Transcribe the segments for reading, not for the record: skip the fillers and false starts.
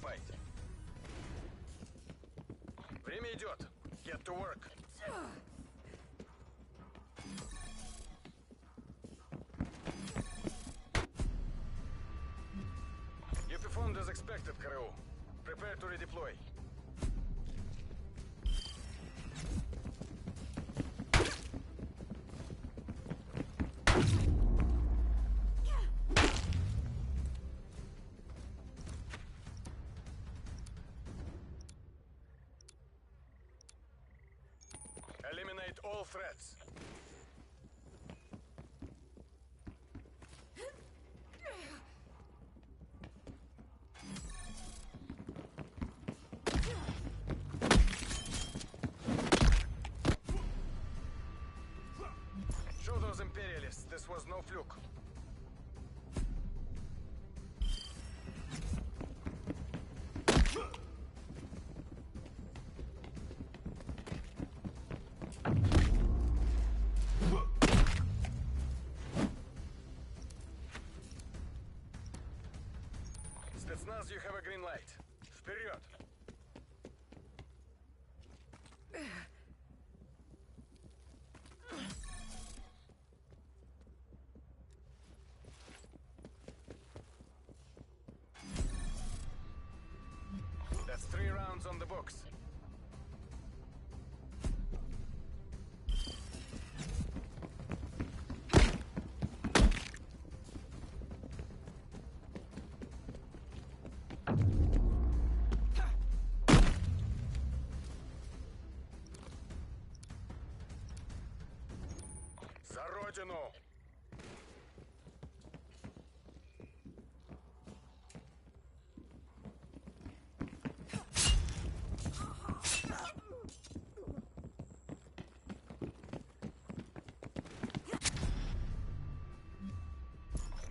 fight. Время идет. Get to work. You performed as expected, Kareu. Prepare to redeploy. Eliminate all threats. Show those Imperialists this was no fluke. Spetsnaz, you have a green light. Вперед! That's 3 rounds on the books. За родину!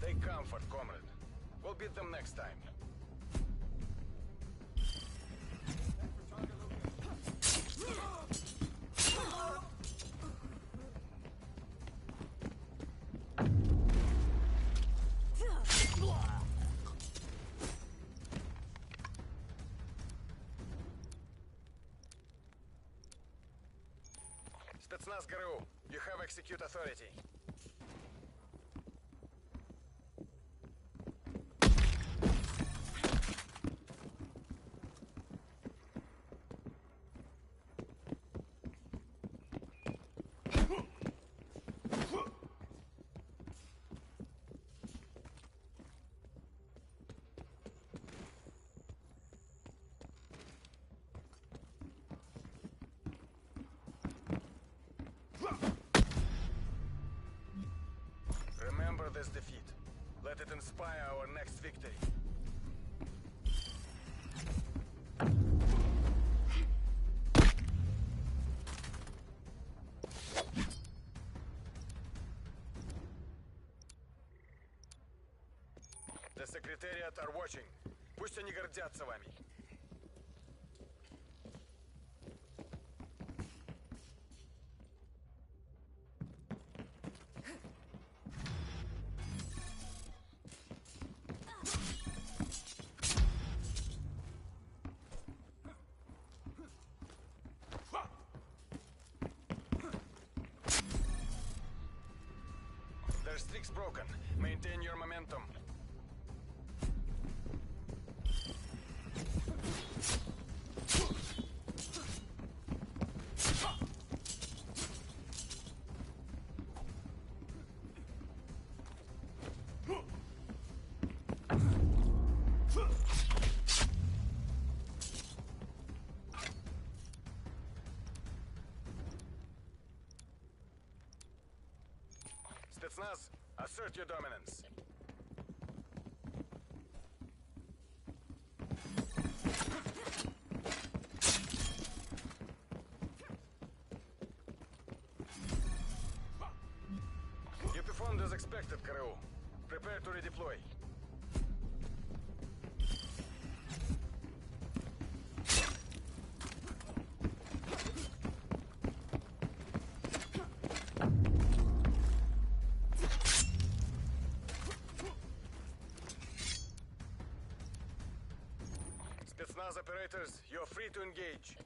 Take comfort, comrade. We'll beat them next time. Spetsnaz GRU, you have execute authority. Remember this defeat. Let it inspire our next victory. The Secretariat are watching. Пусть они гордятся вами. Their streak's broken. Maintain your momentum. Spetsnaz, assert your dominance. You performed as expected, Kareu. Prepare to redeploy. Hamas operators, you're free to engage.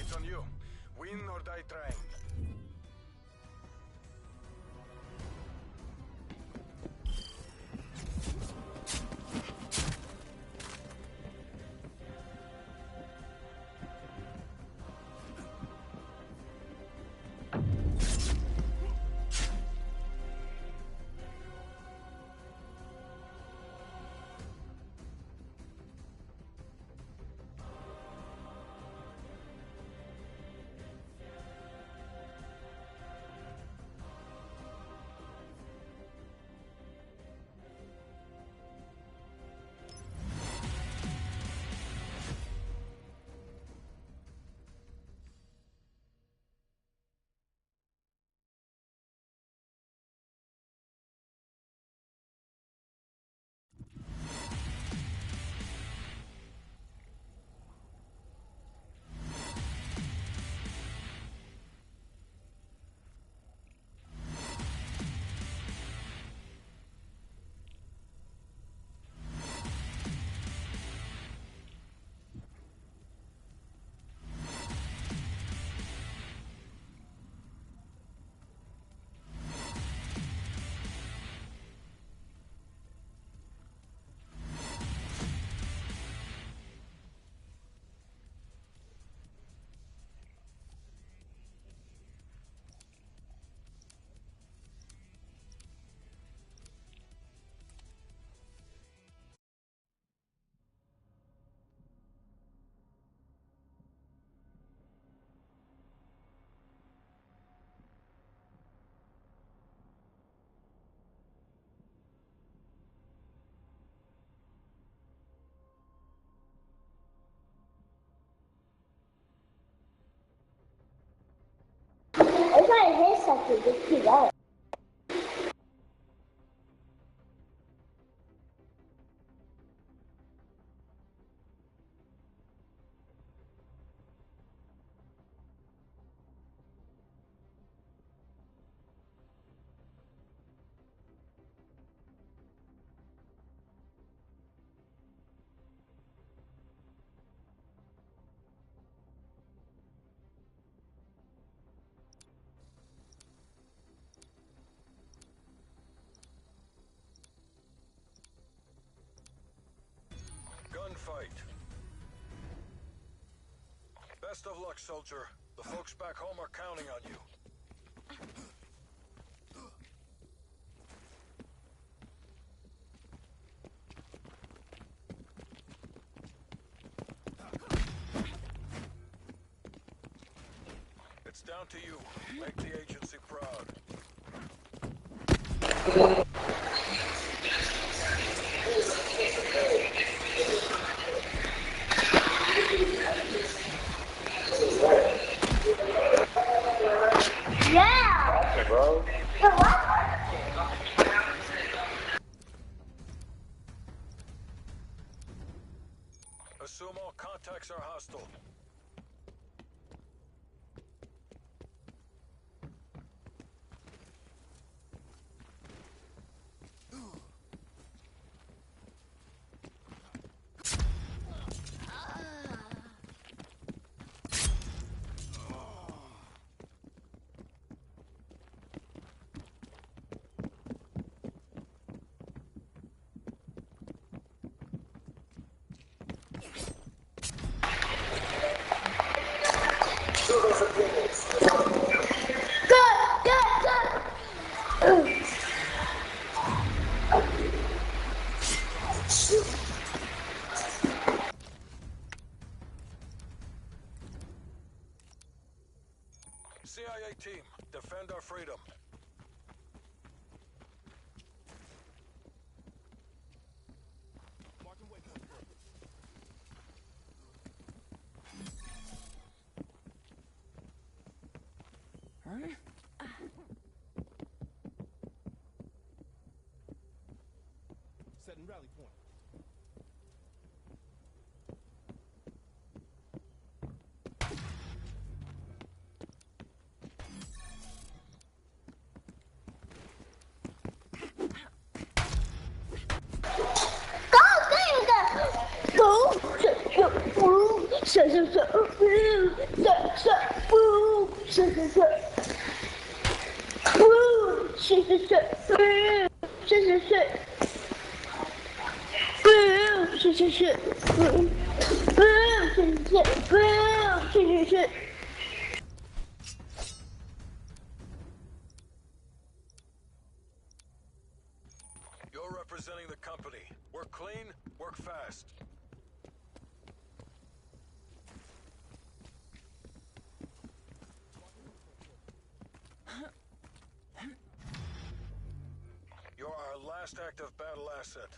It's on you. Win or die trying. Eu vai ver isso aqui do pior. Gunfight. Best of luck, soldier. The folks back home are counting on you. It's down to you. Make the agency proud. Yeah! Bro. Assume all contacts are hostile. CIA team, defend our freedom. You're representing the company. Work clean, work fast. You're our last active battle asset.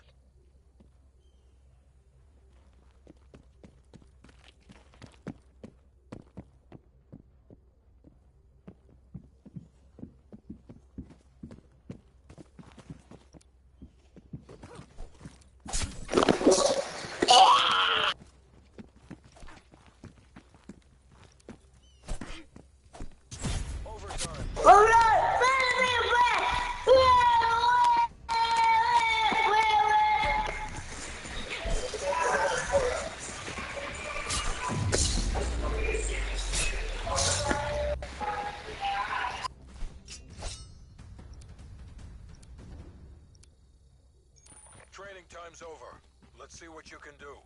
Training time's over. Let's see what you can do.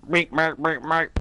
Meek, Mark, Mark, Mark.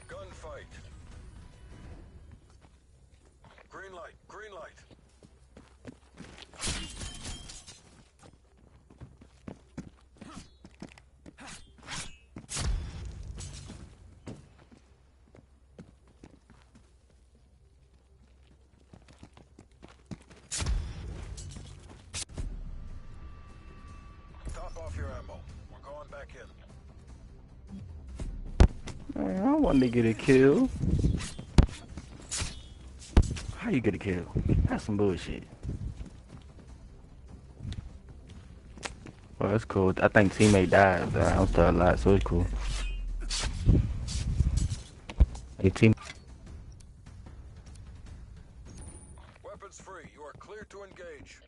Gunfight. Green light, green light. Top off your ammo. We're going back in. Man, I wanted to get a kill. How you get a kill? That's some bullshit. Oh, it's cool. I think teammate died. I'm still alive, so it's cool. Hey, team. Weapons free. You are clear to engage.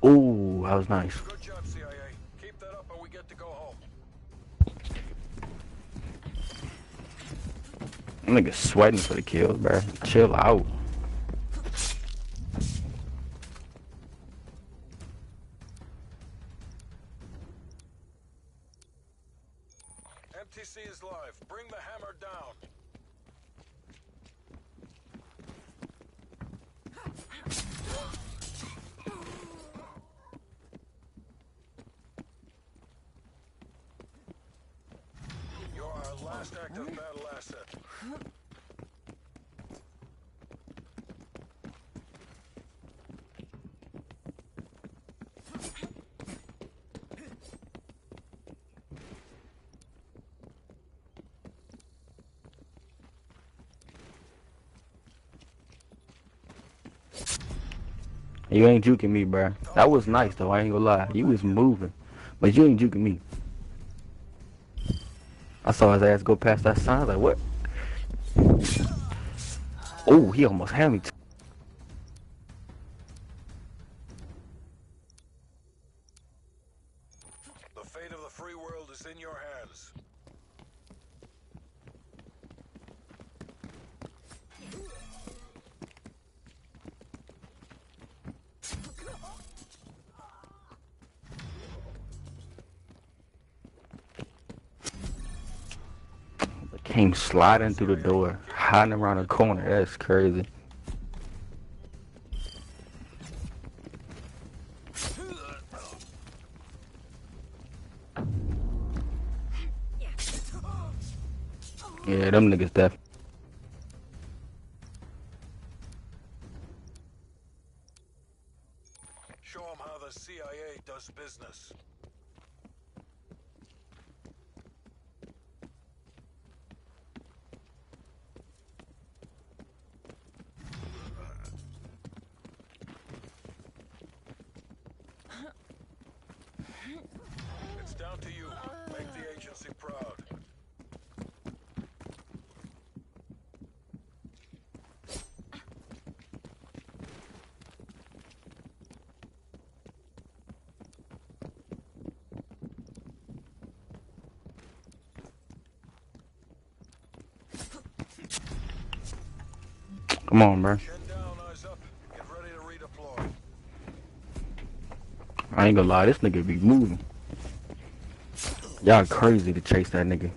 Ooh, that was nice. Good job, CIA. Keep that up and we get to go home. Nigga sweating for the kills, bro. Chill out. MTC is live. Bring the hammer down. You're our last active battle asset. You ain't juking me, bro. That was nice, though. I ain't gonna lie. You was moving. But you ain't juking me. I saw his ass go past that sign. Like, what? Oh, he almost had me. The fate of the free world is in your hands. Came sliding through the door, hiding around the corner. That's crazy. Yeah, them niggas deaf. Show them how the CIA does business. It's down to you. Make the agency proud. Come on, bro. Chin down, eyes up. Get ready to redeploy. I ain't gonna lie, this nigga be moving. Y'all crazy to chase that nigga.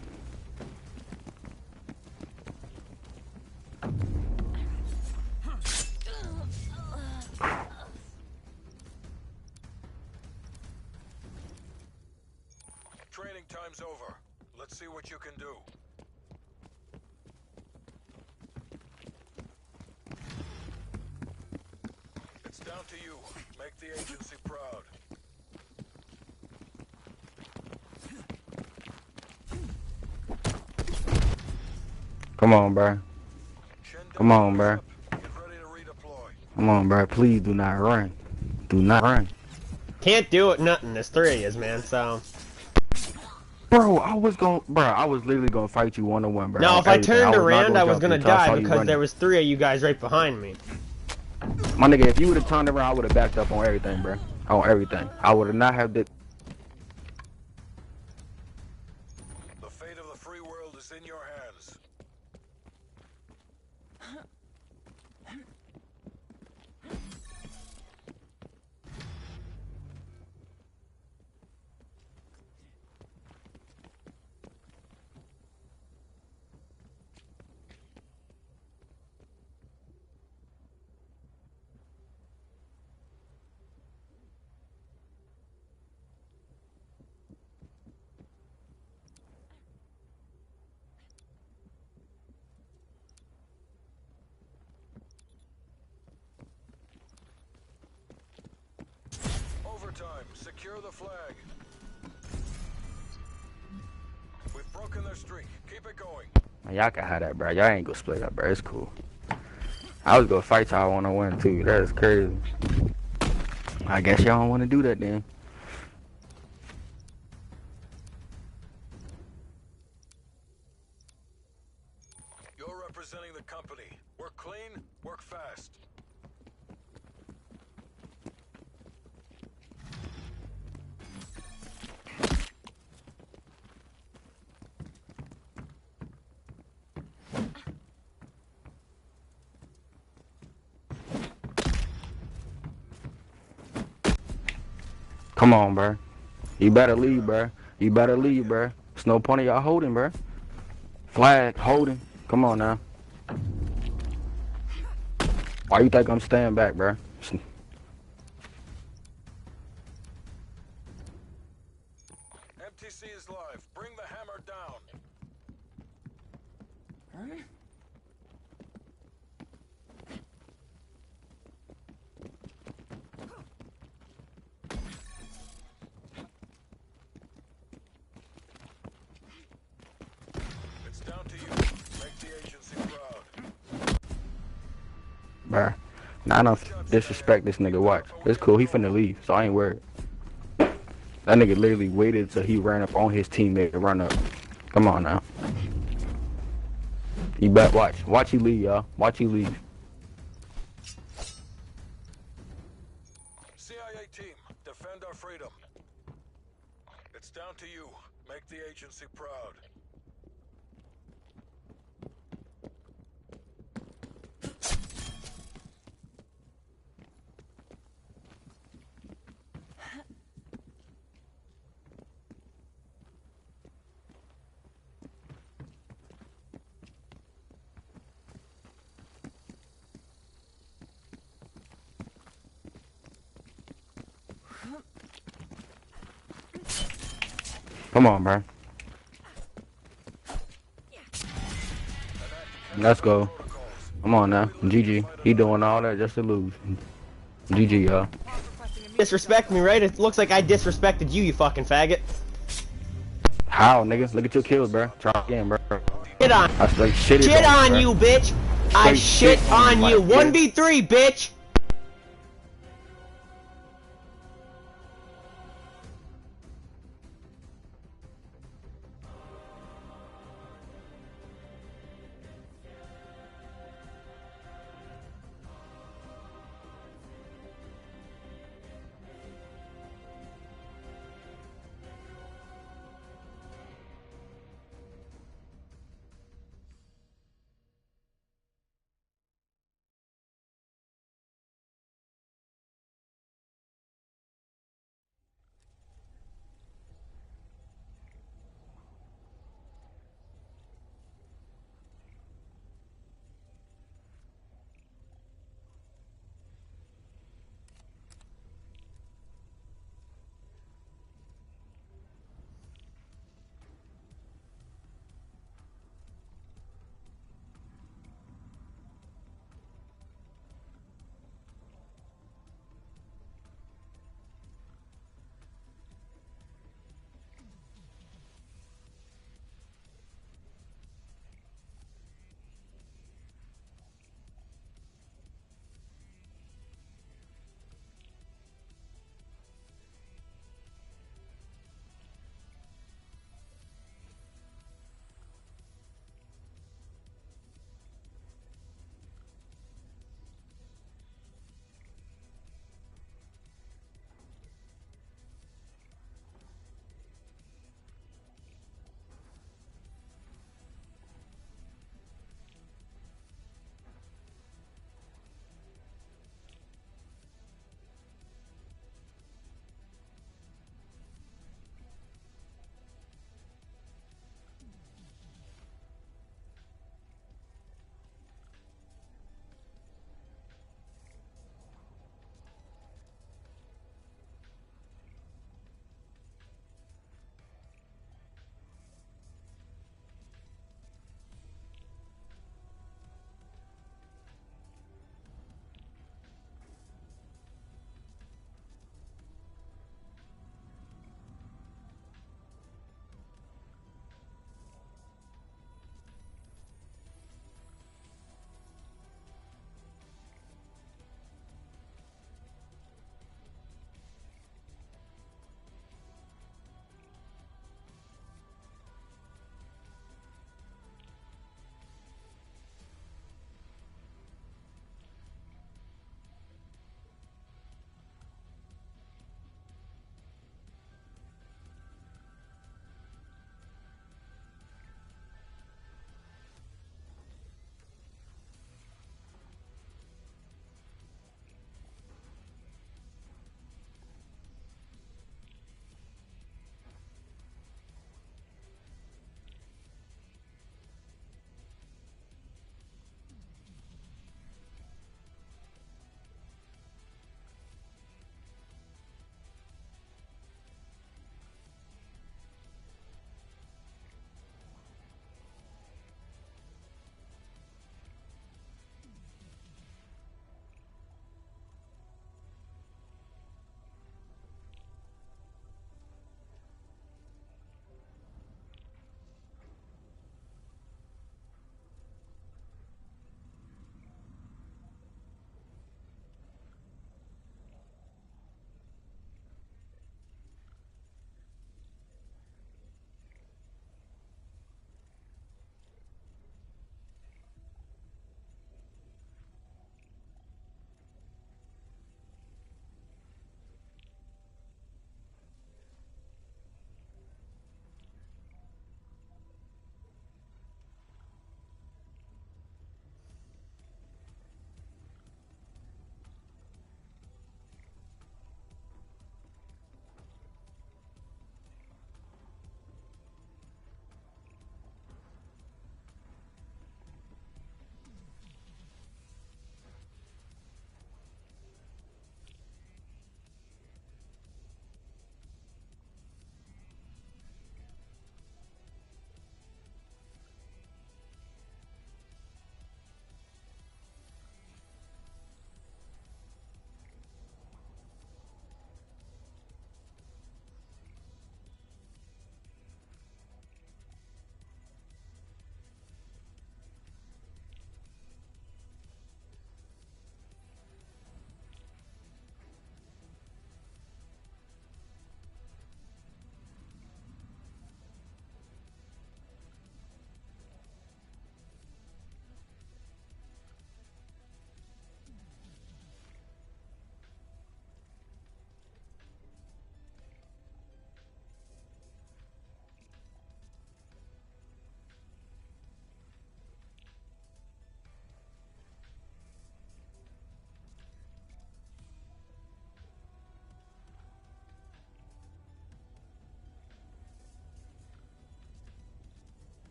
Training time's over. Let's see what you can do. It's down to you. Make the agency proud. Come on, bro. Chin down, Come on, eyes bro. up. Get ready to redeploy. Come on, bro. Please do not run. Do not run. Can't do it, nothing. There's three of yous, man, so... Bro, I was literally gonna fight you one-on-one, bro. No, On if I everything. turned was not around, I was jump gonna you till I saw die you because there running. was three of you guys right behind me. My nigga, if you would've turned around, I would've backed up on everything, bro. On everything. I would've not have the... The fate of the free world is in your hands. time. Secure the flag. We've broken their streak. Keep it going. Man, y'all can have that, bro. Y'all ain't gonna split up, bro. It's cool. I was gonna fight y'all one-on-one too. That's crazy. I guess y'all don't want to do that then. You're representing the company. Work clean, work fast. Come on, bro. You better leave, bro. You better leave, bro. There's no point of y'all holding, bro. Flag, holding. Come on now. Why you think I'm staying back, bro? MTC is live. Bring the hammer down. It's down to you. Make the agency proud. Bruh. Now I don't disrespect this nigga. Watch. It's cool. He finna leave, so I ain't worried. That nigga literally waited till he ran up on his teammate to run up. Come on now. You bet. Watch. Watch he leave, y'all. Watch he leave. CIA team, defend our freedom. It's down to you. Make the agency proud. Come on, bro. Let's go. Come on now. GG. He doing all that just to lose. GG, y'all. Disrespect me, right? It looks like I disrespected you, you fucking faggot. How, nigga? Look at your kills, bro. Try again, bro. Shit on. I straight shit Shit on bro. you, bitch. I Straight shit on you. like, 1v3, bitch.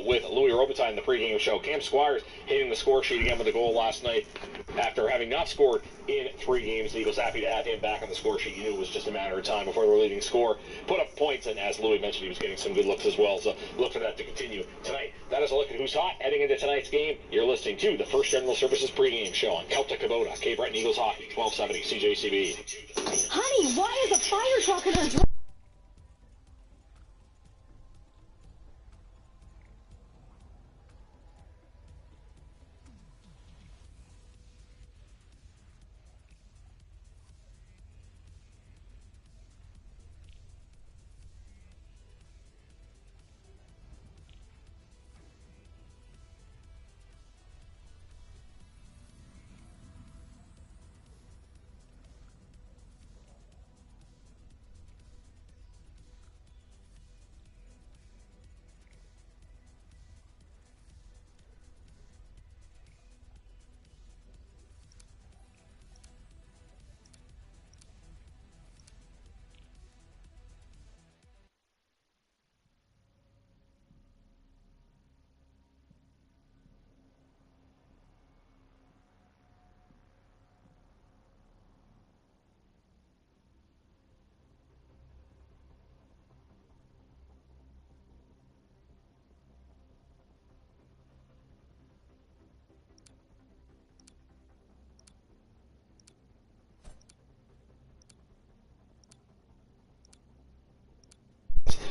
with Louis Robitaille in the pregame show. Cam Squires hitting the score sheet again with a goal last night after having not scored in 3 games. The Eagles happy to have him back on the score sheet. You knew it was just a matter of time before the leading scorer put up points, and as Louis mentioned, he was getting some good looks as well, so look for that to continue tonight. That is a look at who's hot heading into tonight's game. You're listening to the First General Services pregame show on Celtic Kubota, Cape Breton Eagles Hockey, 1270 CJCB. Honey, why is a fire truck in our driveway?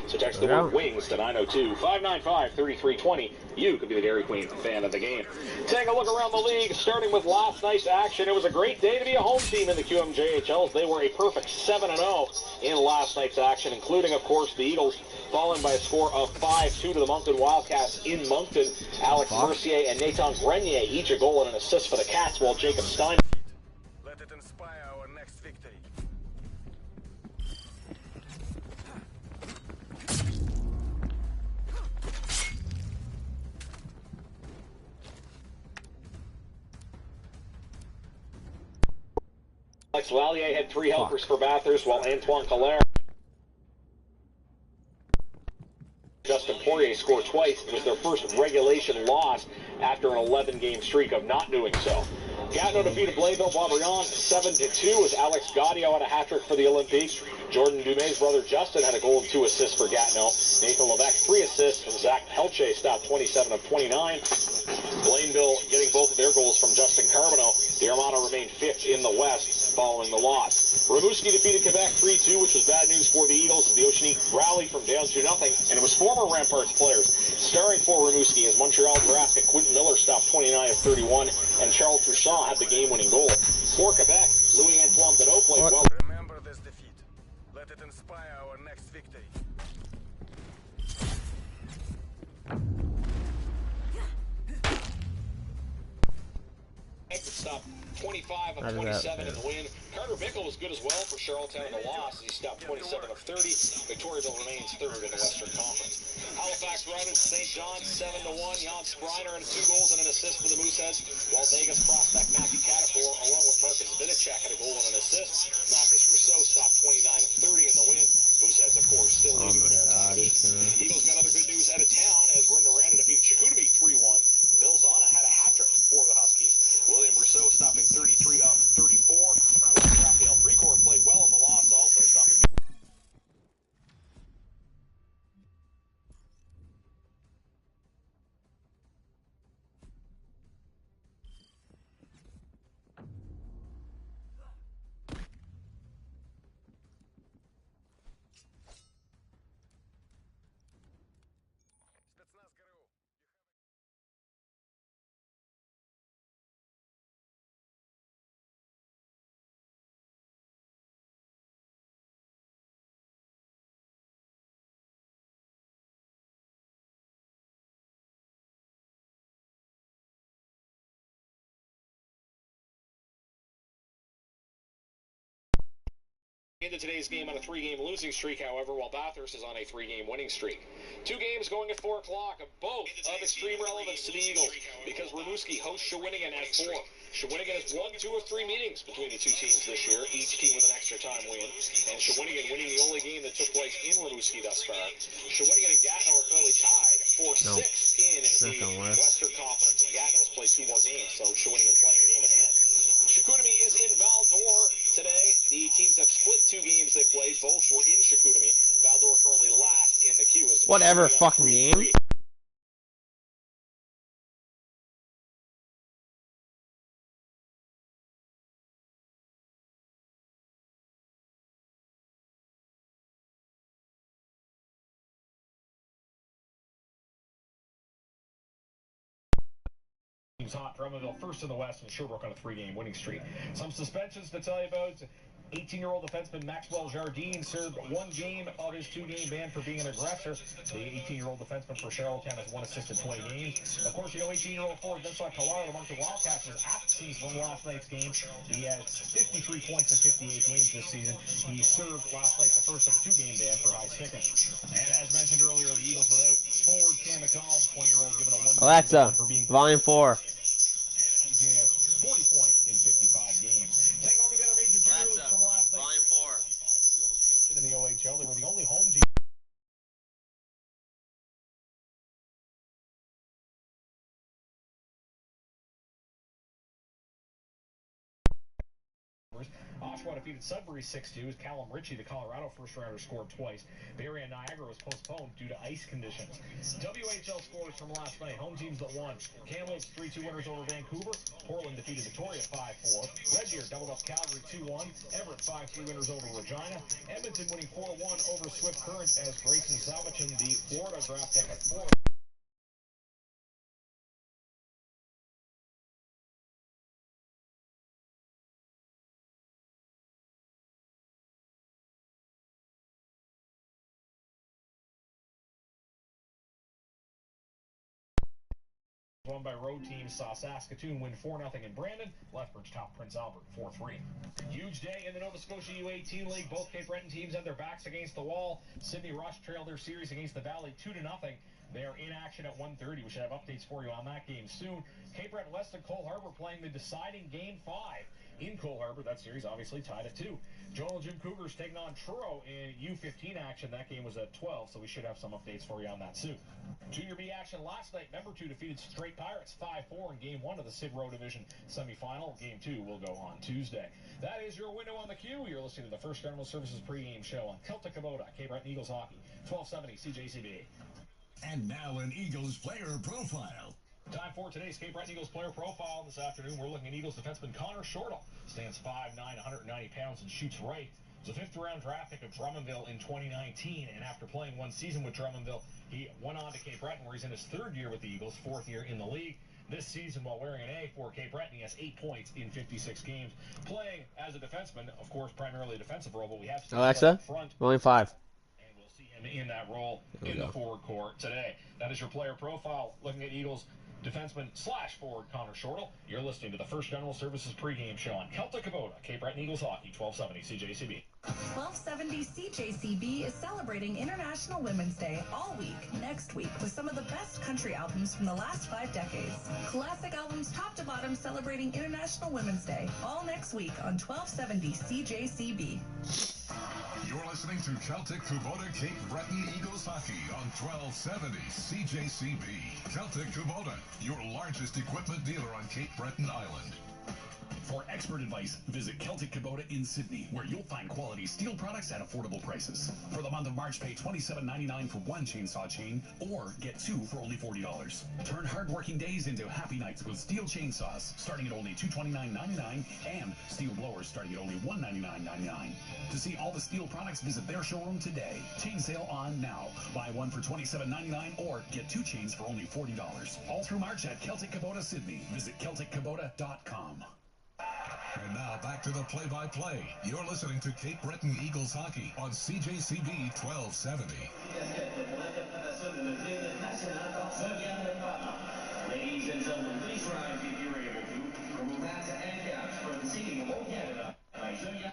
So text the word wings to 902-595-3320. You could be the Dairy Queen fan of the game. Taking a look around the league, starting with last night's action. It was a great day to be a home team in the QMJHLs. They were a perfect 7-0 in last night's action, including, of course, the Eagles falling by a score of 5-2 to the Moncton Wildcats in Moncton. Alex Mercier and Nathan Grenier each a goal and an assist for the Cats, while Jacob Stein. Let it inspire our next victory. Alex Lallier had 3 helpers for Bathurst, while Antoine Collard Justin Poirier scored twice. It was their first regulation loss after an 11-game streak of not doing so. Gatineau defeated Blainville-Boisbriand 7-2 as Alex Gaudio had a hat-trick for the Olympiques. Jordan Dumais' brother Justin had a goal and 2 assists for Gatineau. Nathan Levesque 3 assists, and Zach Pelche stopped 27 of 29. Blainville getting both of their goals from Justin Carbonneau. The Armada remained 5th in the West following the loss. Rimouski defeated Quebec 3-2, which was bad news for the Eagles as the Oceanique rallied from down 2-0, and it was former Ramparts players starring for Rimouski as Montreal drafted Quentin Miller stopped 29 of 31, and Charles Toussaint had the game-winning goal. For Quebec, Louis-Antoine Deneau played well. Remember this defeat. Let it inspire our next victory. Stopped 25 of 27 in the win. Carter Bickle was good as well for Charlottetown in the loss. He stopped 27 of 30. Victoriaville remains 3rd in the Western Conference. Halifax routed St. John's 7-1. Jan Spreiner had 2 goals and an assist for the Mooseheads, while Vegas prospect Matthew Catafor, along with Marcus Vidicek, had a goal and an assist. Marcus Rousseau stopped 29 of 30 in the win. Mooseheads, of course, still leading the Maritime Division. Eagles got other good news out of town as Rouyn-Noranda defeated Chicoutimi 3-1. Bill Zana had a hat-trick for the Huskies. William Rousseau stopping 33 of 34. Raphael Precourt played well in the loss, also stopping. Into today's game on a 3-game losing streak, however, while Bathurst is on a 3-game winning streak. 2 games going at 4 o'clock, both of extreme relevance to the Eagles, because Rimouski hosts Shawinigan at 4. Shawinigan has won 2 of 3 meetings between the 2 teams this year, each team with an extra time win, and Shawinigan winning the only game that took place in Rimouski thus far. Shawinigan and Gatineau are currently tied For sixth in the Western Conference, Gatineau's played 2 more games, so Shawinigan playing a game in hand. Chicoutimi is in Val-d'Or today. The teams have split 2 games they played. Both were in Chicoutimi. Val-d'Or currently last in the queue. Whatever fucking game. Hot. Drummondville first in the West, and Sherbrooke on a 3-game winning streak. Some suspensions to tell you about. 18-year-old defenseman Maxwell Jardine served 1 game of his 2-game ban for being an aggressor. The 18-year-old defenseman for Charlottetown has 1 assist in 20 games. Of course, you know 18-year-old forward Vincent Collard among the Wildcats was absent from last night's game. He has 53 points in 58 games this season. He served last night the first of a 2-game ban for high sticking. And as mentioned earlier, the Eagles without forward Cam McDonald, 20-year-old, given a 1-game Alexa, ban for being Volume 4. 40 points in 55 games. Taking over the other major duos from last night. Volume 4. In the OHL, they were the only home team. Oshawa defeated Sudbury 6-2 as Callum Ritchie, the Colorado first-rounder, scored twice. Barrie and Niagara was postponed due to ice conditions. WHL scores from last night. Home teams that won. Kamloops 3-2 winners over Vancouver. Portland defeated Victoria 5-4. Red Deer doubled up Calgary 2-1. Everett 5-3 winners over Regina. Edmonton winning 4-1 over Swift Current as Grayson Salvichin, the Florida draft pick at 4. Won by road teams, saw Saskatoon win 4-0 in Brandon. Lethbridge topped Prince Albert 4-3. Huge day in the Nova Scotia U18 League. Both Cape Breton teams had their backs against the wall. Sydney Rush trailed their series against the Valley 2-0. They are in action at 1:30. We should have updates for you on that game soon. Cape Breton West and Cole Harbour playing the deciding Game 5 in Cole Harbour. That series obviously tied at 2. Joel and Jim Cougars taking on Truro in U15 action. That game was at 12, so we should have some updates for you on that soon. Junior B action last night. Member 2 defeated Straight Pirates 5-4 in Game 1 of the Sid Row Division semifinal. Game 2 will go on Tuesday. That is your window on the queue. You're listening to the First General Services pregame show on Celtic Kubota, Cape Breton Eagles Hockey, 1270 CJCB. And now an Eagles player profile. Time for today's Cape Breton Eagles player profile. This afternoon, we're looking at Eagles defenseman Connor Shortle. Stands 5'9", 190 pounds, and shoots right. Was a 5th-round draft pick of Drummondville in 2019, and after playing 1 season with Drummondville, he went on to Cape Breton, where he's in his 3rd year with the Eagles, 4th year in the league. This season, while wearing an A for Cape Breton, he has 8 points in 56 games. Playing as a defenseman, of course, primarily a defensive role, but we have Alexa, front. Volume 5. And we'll see him in that role in the forward court today. That is your player profile. Looking at Eagles defenseman / forward Connor Shortle. You're listening to the First General Services pregame show on Celtic Kubota, Cape Breton Eagles Hockey, 1270 CJCB. 1270 CJCB is celebrating International Women's Day all week, next week, with some of the best country albums from the last 5 decades. Classic albums top to bottom celebrating International Women's Day all next week on 1270 CJCB. You're listening to Celtic Kubota Cape Breton Eagles Hockey on 1270 CJCB. Celtic Kubota, your largest equipment dealer on Cape Breton Island. For expert advice, visit Celtic Kubota in Sydney, where you'll find quality steel products at affordable prices. For the month of March, pay $27.99 for 1 chainsaw chain, or get 2 for only $40. Turn hard-working days into happy nights with steel chainsaws, starting at only $229.99, and steel blowers starting at only $199.99. To see all the steel products, visit their showroom today. Chain sale on now. Buy 1 for $27.99, or get 2 chains for only $40. All through March at Celtic Kubota Sydney. Visit CelticKubota.com. And now back to the play-by-play. You're listening to Cape Breton Eagles Hockey on CJCB 1270. Ladies and gentlemen, please rise if you're able to. Remove hats and caps for the singing of O Canada by Julia.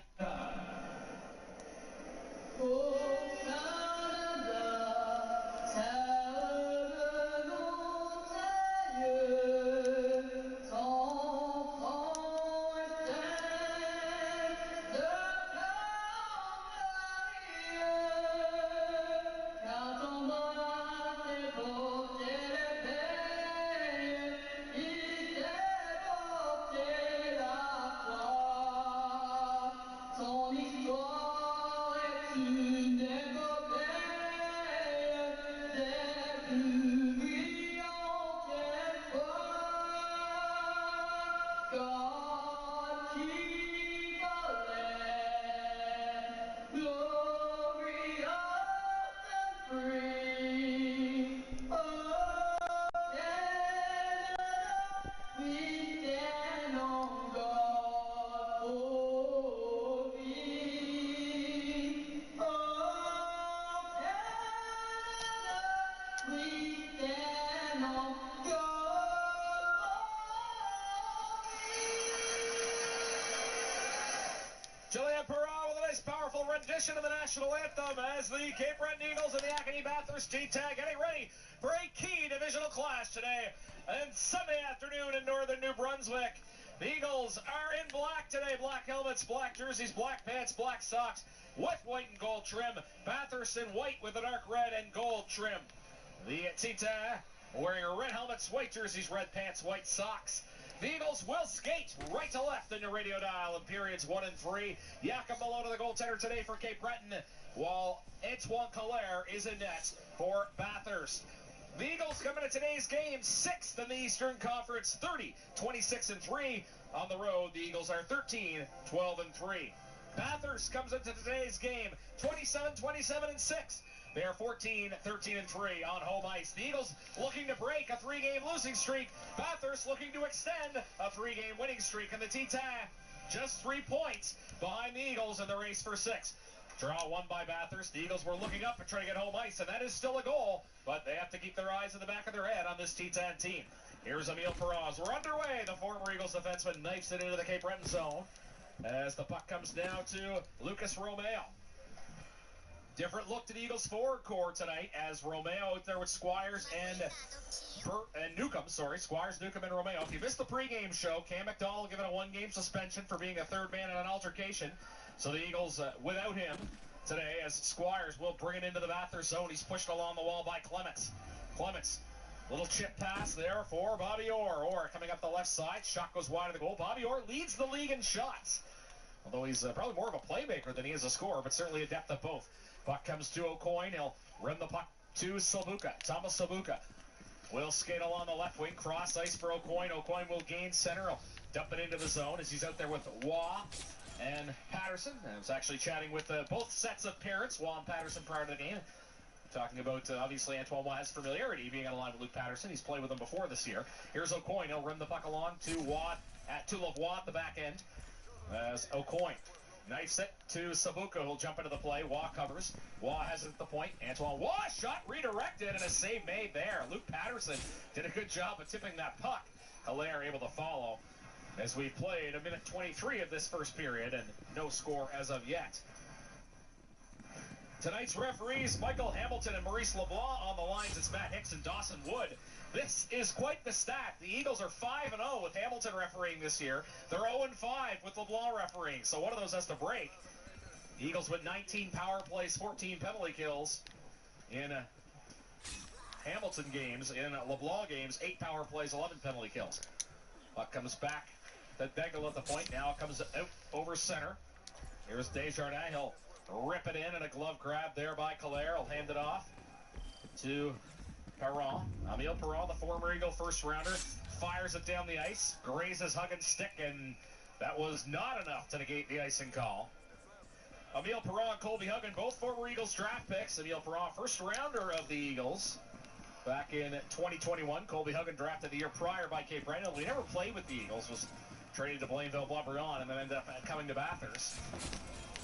nice, powerful rendition of the national anthem as the Cape Breton Eagles and the Acadie Bathurst T-Tag getting ready for a key divisional clash today and Sunday afternoon in northern New Brunswick. The Eagles are in black today, black helmets, black jerseys, black pants, black socks, with white and gold trim. Bathurst in white with a dark red and gold trim. The T-Tag wearing red helmets, white jerseys, red pants, white socks. The Eagles will skate right to left in your radio dial in periods 1 and 3. Jakob Malone, the goaltender today for Cape Breton, while Antoine Collère is in net for Bathurst. The Eagles come into today's game 6th in the Eastern Conference, 30, 26 and 3. On the road, the Eagles are 13, 12 and 3. Bathurst comes into today's game 27, 27 and 6. They are 14, 13 and 3 on home ice. The Eagles looking to break a 3-game losing streak. Bathurst looking to extend a 3-game winning streak. And the T-Tag just 3 points behind the Eagles in the race for 6. Draw won by Bathurst. The Eagles were looking up and trying to get home ice, and that is still a goal, but they have to keep their eyes in the back of their head on this T-Tag team. Here's Emile Perraz. We're underway. The former Eagles defenseman knifes it into the Cape Breton zone as the puck comes down to Lucas Romeo. Different look to the Eagles forward core tonight as Romeo out there with Squires and Newcomb. Squires, Newcomb, and Romeo. If you missed the pregame show, Cam McDonald given a 1-game suspension for being a third man in an altercation. So the Eagles without him today as Squires will bring it into the Bathurst zone. He's pushed along the wall by Clements. Clements, little chip pass there for Bobby Orr. Orr coming up the left side. Shot goes wide of the goal. Bobby Orr leads the league in shots. Although he's probably more of a playmaker than he is a scorer, but certainly a depth of both. Puck comes to O'Coin. He'll rim the puck to Sabuka. Thomas Sabuka will skate along the left wing. Cross ice for O'Coin. O'Coin will gain center. He'll dump it into the zone as he's out there with Waugh and Patterson. I was actually chatting with both sets of parents, Waugh and Patterson, prior to the game. Talking about, obviously, Antoine Waugh has familiarity being on the line with Luke Patterson. He's played with him before this year. Here's O'Coin. He'll rim the puck along to Waugh, to Lavoie at the back end. As O'Coin knifes it to Sabuka, who'll jump into the play. Waugh covers. Waugh has it at the point. Antoine Waugh shot redirected and a save made there. Luke Patterson did a good job of tipping that puck. Hilaire able to follow as we played a minute 23 of this first period and no score as of yet. Tonight's referees, Michael Hamilton and Maurice LeBlanc on the lines. It's Matt Hicks and Dawson Wood. This is quite the stat. The Eagles are 5-0 with Hamilton refereeing this year. They're 0-5 with LeBlanc refereeing, so one of those has to break. The Eagles with 19 power plays, 14 penalty kills in Hamilton games. In LeBlanc games, 8 power plays, 11 penalty kills. Puck comes back to Daigle at the point. Now it comes out over center. Here's Desjardins. He'll rip it in and a glove grab there by Collère. He'll hand it off to Perron. Emile Perron, the former Eagle first rounder, fires it down the ice, grazes Huggins' stick, and that was not enough to negate the icing call. Emile Perron and Colby Huggan, both former Eagles draft picks. Emile Perron, first rounder of the Eagles back in 2021. Colby Huggan drafted the year prior by Cape Breton. He never played with the Eagles, was traded to Blainville-Boisbriand, and then ended up coming to Bathurst.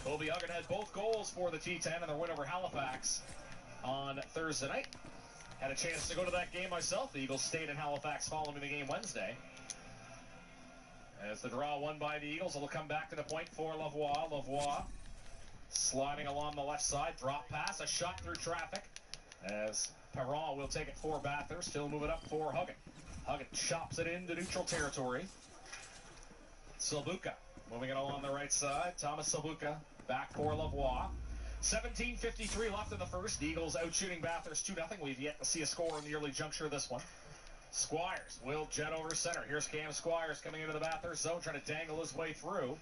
Colby Huggan had both goals for the T10 in their win over Halifax on Thursday night. Had a chance to go to that game myself. The Eagles stayed in Halifax following the game Wednesday. As the draw won by the Eagles, it'll come back to the point for Lavoie. Lavoie sliding along the left side. Drop pass, a shot through traffic. As Perron will take it for Bathurst. He'll move it up for Huggan. Huggan chops it into neutral territory. Sabuka moving it along the right side. Thomas Sabuka back for Lavoie. 17:53 left in the first. The Eagles out shooting Bathurst 2-0. We've yet to see a score in the early juncture of this one. Squires will jet over center. Here's Cam Squires coming into the Bathurst zone, trying to dangle his way through.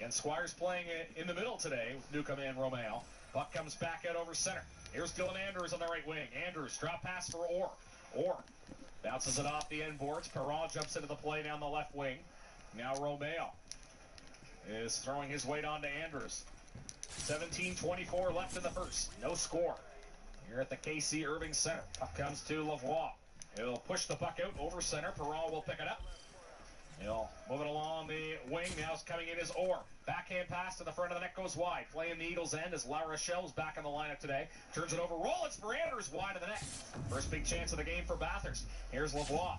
And Squires playing in the middle today with Newcomb and Romeo. Puck comes back out over center. Here's Dylan Andrews on the right wing. Andrews, drop pass for Orr. Orr bounces it off the end boards. Perron jumps into the play down the left wing. Now Romeo is throwing his weight onto Andrews. 17:24 left in the first. No score here at the KC Irving Center. Puck comes to Lavoie. He'll push the puck out over center. Perron will pick it up. He'll move it along the wing. Now it's coming in as Orr. Backhand pass to the front of the net goes wide. Playing the Eagles' end as La Rochelle's back in the lineup today. Turns it over. Rollins for Andrews wide of the net. First big chance of the game for Bathurst. Here's Lavoie.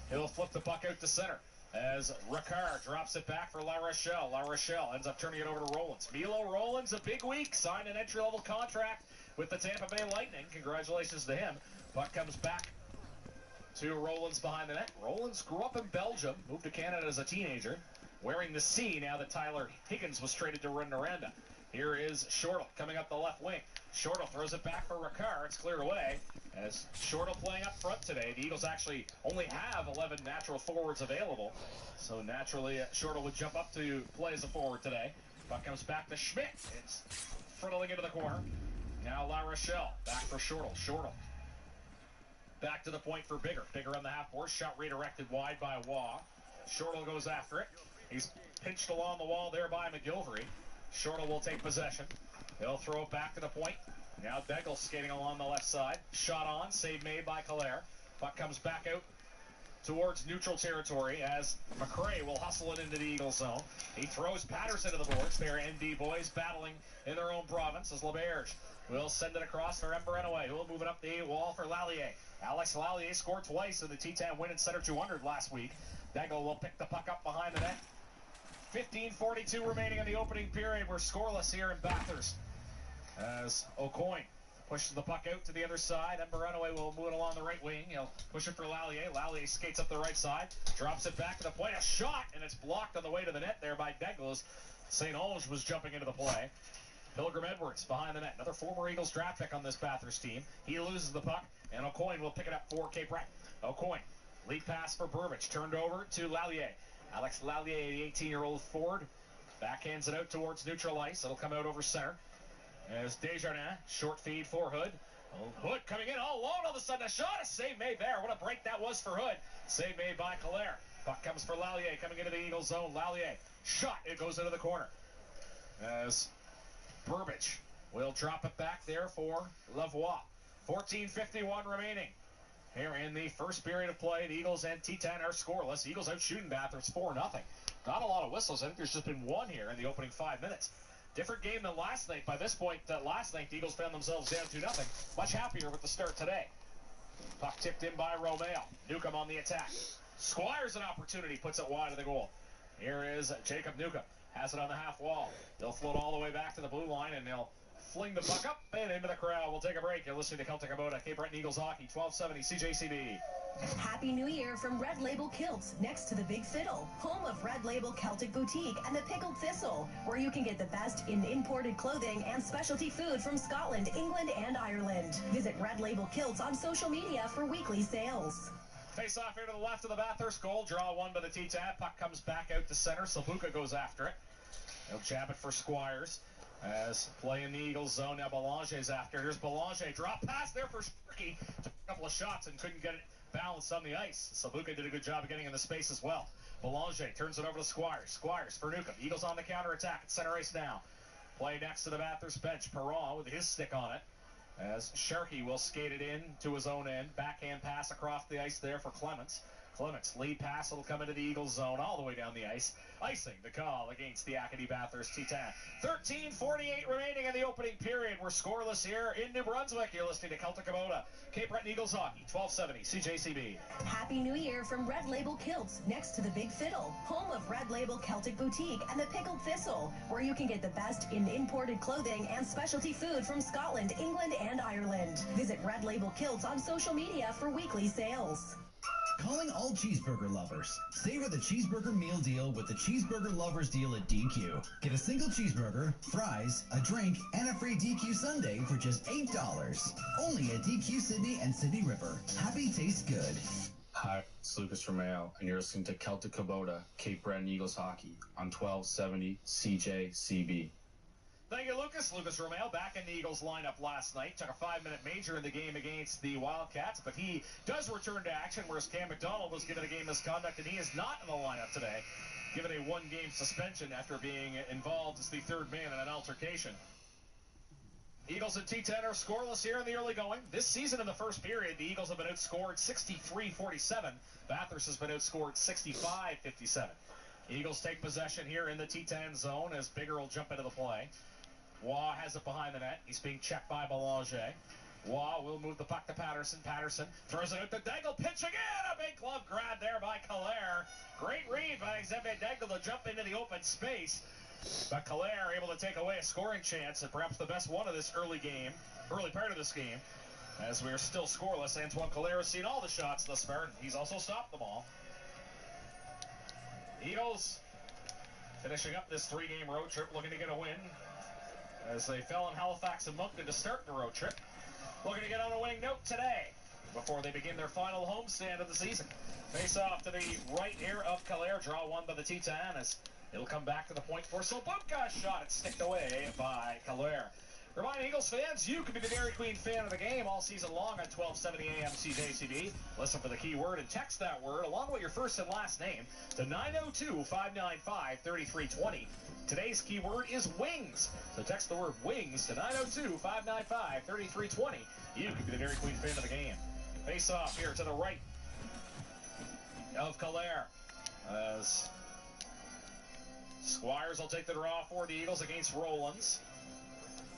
He'll flip the puck out to center. as Ricard drops it back for La Rochelle. La Rochelle ends up turning it over to Rollins. Milo Rollins, a big week, signed an entry-level contract with the Tampa Bay Lightning. Congratulations to him. Puck comes back to Rollins behind the net. Rollins grew up in Belgium, moved to Canada as a teenager, wearing the C now that Tyler Higgins was traded to Rouyn-Noranda. Here is Shortle coming up the left wing. Shortle throws it back for Ricard. It's cleared away as Shortle playing up front today. The Eagles actually only have 11 natural forwards available, so naturally Shortle would jump up to play as a forward today. Puck comes back to Schmidt. It's frittling into the corner. Now La Rochelle back for Shortle. Shortle back to the point for Bigger. Bigger on the half board. Shot redirected wide by Waugh. Shortle goes after it. He's pinched along the wall there by McGilvery. Shortle will take possession. He'll throw it back to the point. Now Begel skating along the left side. Shot on. Save made by Calais. Puck comes back out towards neutral territory as McRae will hustle it into the Eagles zone. He throws Patterson to the boards. Their ND boys battling in their own province as LeBerge will send it across for Emberenaway, who will move it up the wall for Lallier. Alex Lallier scored twice in the T10 win in Center 200 last week. Begel will pick the puck up behind the net. 15:42 remaining in the opening period. We're scoreless here in Bathurst as O'Coin pushes the puck out to the other side. Emberenaway will move it along the right wing. He'll push it for Lallier. Lallier skates up the right side, drops it back to the point. A shot, and it's blocked on the way to the net there by Begel. St. Onge was jumping into the play. Pilgrim Edwards behind the net. Another former Eagles draft pick on this Bathurst team. He loses the puck, and O'Coin will pick it up for Cape Breton. O'Coin, lead pass for Burbage, turned over to Lallier. Alex Lallier, the 18-year-old forward, backhands it out towards neutral ice. It'll come out over center. As Desjardins, short feed for Hood. Hood coming in all alone. All of a sudden, a shot, a save made there. What a break that was for Hood. Save made by Calais. Puck comes for Lallier, coming into the Eagles zone. Lallier, shot, it goes into the corner. As Burbage will drop it back there for Lavoie. 14:51 remaining. Here in the first period of play, the Eagles and T10 are scoreless. Eagles out shooting Bathurst 4-0. Not a lot of whistles. I think there's just been one here in the opening 5 minutes. Different game than last night. By this point, last night, the Eagles found themselves down 2-0. Much happier with the start today. Puck tipped in by Romeo. Newcomb on the attack. Squires an opportunity, puts it wide of the goal. Here is Jacob Newcomb. Has it on the half wall. They'll float all the way back to the blue line, and they'll fling the puck up and into the crowd. We'll take a break. You're listening to Celtic Kubota, Cape Breton Eagles Hockey, 1270 CJCB. Happy New Year from Red Label Kilts, next to the Big Fiddle, home of Red Label Celtic Boutique and the Pickled Thistle, where you can get the best in imported clothing and specialty food from Scotland, England, and Ireland. Visit Red Label Kilts on social media for weekly sales. Face off here to the left of the Bathurst goal. Draw one by the T-Tab. Puck comes back out to center. Sabuka goes after it. He'll jab it for Squires. As play in the Eagles zone. Now Belanger's after. Here's Belanger. Drop pass there for Sharkey. Took a couple of shots and couldn't get it balanced on the ice. Sabuka did a good job of getting in the space as well. Belanger turns it over to Squires. Squires for Newcomb. Eagles on the counterattack at center ice now. Play next to the Bathurst bench. Perron with his stick on it. As Sharkey will skate it in to his own end. Backhand pass across the ice there for Clements. Clements, lead pass, will come into the Eagles zone all the way down the ice. Icing the call against the Acadie Bathurst Titan. 13:48 remaining in the opening period. We're scoreless here in New Brunswick. You're listening to Celtic Kubota, Cape Breton Eagles Hockey, 1270 CJCB. Happy New Year from Red Label Kilts, next to the Big Fiddle, home of Red Label Celtic Boutique and the Pickled Thistle, where you can get the best in imported clothing and specialty food from Scotland, England, and Ireland. Visit Red Label Kilts on social media for weekly sales. Calling all cheeseburger lovers. Savor the cheeseburger meal deal with the Cheeseburger Lovers deal at DQ. Get a single cheeseburger, fries, a drink, and a free DQ sundae for just $8. Only at DQ Sydney and Sydney River. Happy tastes good. Hi, it's Lucas Romeo, and you're listening to Celtic Kubota, Cape Breton Eagles Hockey on 1270 CJCB. Thank you, Lucas. Lucas Romeo back in the Eagles lineup last night. Took a 5-minute major in the game against the Wildcats, but he does return to action, whereas Cam McDonald was given a game misconduct, and he is not in the lineup today, given a 1-game suspension after being involved as the third man in an altercation. Eagles and T10 are scoreless here in the early going. This season in the first period, the Eagles have been outscored 63-47. Bathurst has been outscored 65-57. Eagles take possession here in the T10 zone as Bigger will jump into the play. Waugh has it behind the net. He's being checked by Belanger. Waugh will move the puck to Patterson. Patterson throws it out to Dangle. Pitch again. A big glove grab there by Kalair. Great read by Xavier Dangle to jump into the open space. But Kalair able to take away a scoring chance, and perhaps the best one of this early part of this game, as we are still scoreless. Antoine Kalair has seen all the shots thus far, and he's also stopped them all. Eagles finishing up this 3-game road trip, looking to get a win, as they fell in Halifax and Moncton to start the road trip. Looking to get on a winning note today, before they begin their final homestand of the season. Face off to the right here of Kalair. Draw one by the Titan as it'll come back to the point for Slobodka. Shot it sticked away by Kalair. Remind Eagles fans, you can be the Dairy Queen fan of the game all season long on 1270 AM CJCB. Listen for the keyword and text that word along with your first and last name to 902-595-3320. Today's keyword is wings. So text the word wings to 902-595-3320. You can be the Dairy Queen fan of the game. Face off here to the right of Kalair, as Squires will take the draw for the Eagles against Rollins.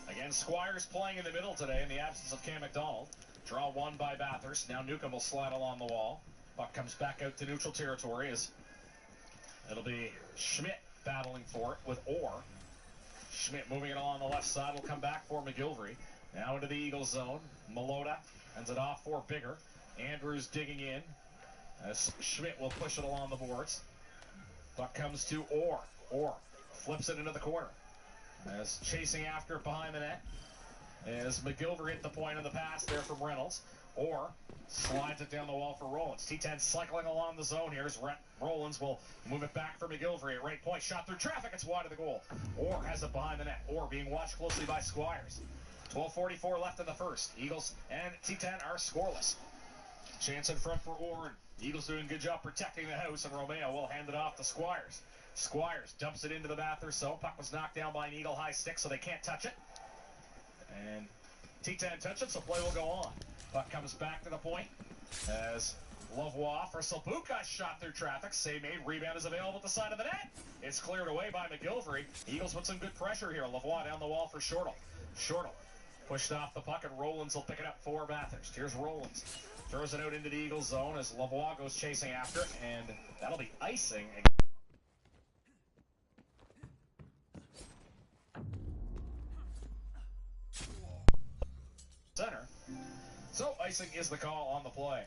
Again, Squires playing in the middle today in the absence of Cam McDonald. Draw one by Bathurst. Now Newcomb will slide along the wall. Puck comes back out to neutral territory as it'll be Schmidt battling for it with Orr. Schmidt moving it along the left side will come back for McGilvery. Now into the Eagles zone. Malota ends it off for Bigger. Andrews digging in as Schmidt will push it along the boards. Puck comes to Orr. Orr flips it into the corner. As chasing after it behind the net, as McGilvery hit the point of the pass there from Reynolds. Orr slides it down the wall for Rollins. T10 cycling along the zone here as Rollins will move it back for McGilvery at right point. Shot through traffic, it's wide of the goal. Orr has it behind the net. Orr being watched closely by Squires. 12:44 left in the first. Eagles and T10 are scoreless. Chance in front for Orr. Eagles doing a good job protecting the house, and Romeo will hand it off to Squires. Squires dumps it into the Bathurst zone. Puck was knocked down by an Eagle high stick, so they can't touch it. And T10 touch it, so play will go on. Puck comes back to the point as Lavoie for Slobodka shot through traffic. Save made. Rebound is available at the side of the net. It's cleared away by McGilvery. Eagles with some good pressure here. Lavoie down the wall for Shortle. Shortle pushed off the puck, and Rollins will pick it up for Bathurst. Here's Rollins. Throws it out into the Eagles zone as Lavoie goes chasing after it, and that'll be icing. Center. So icing is the call on the play.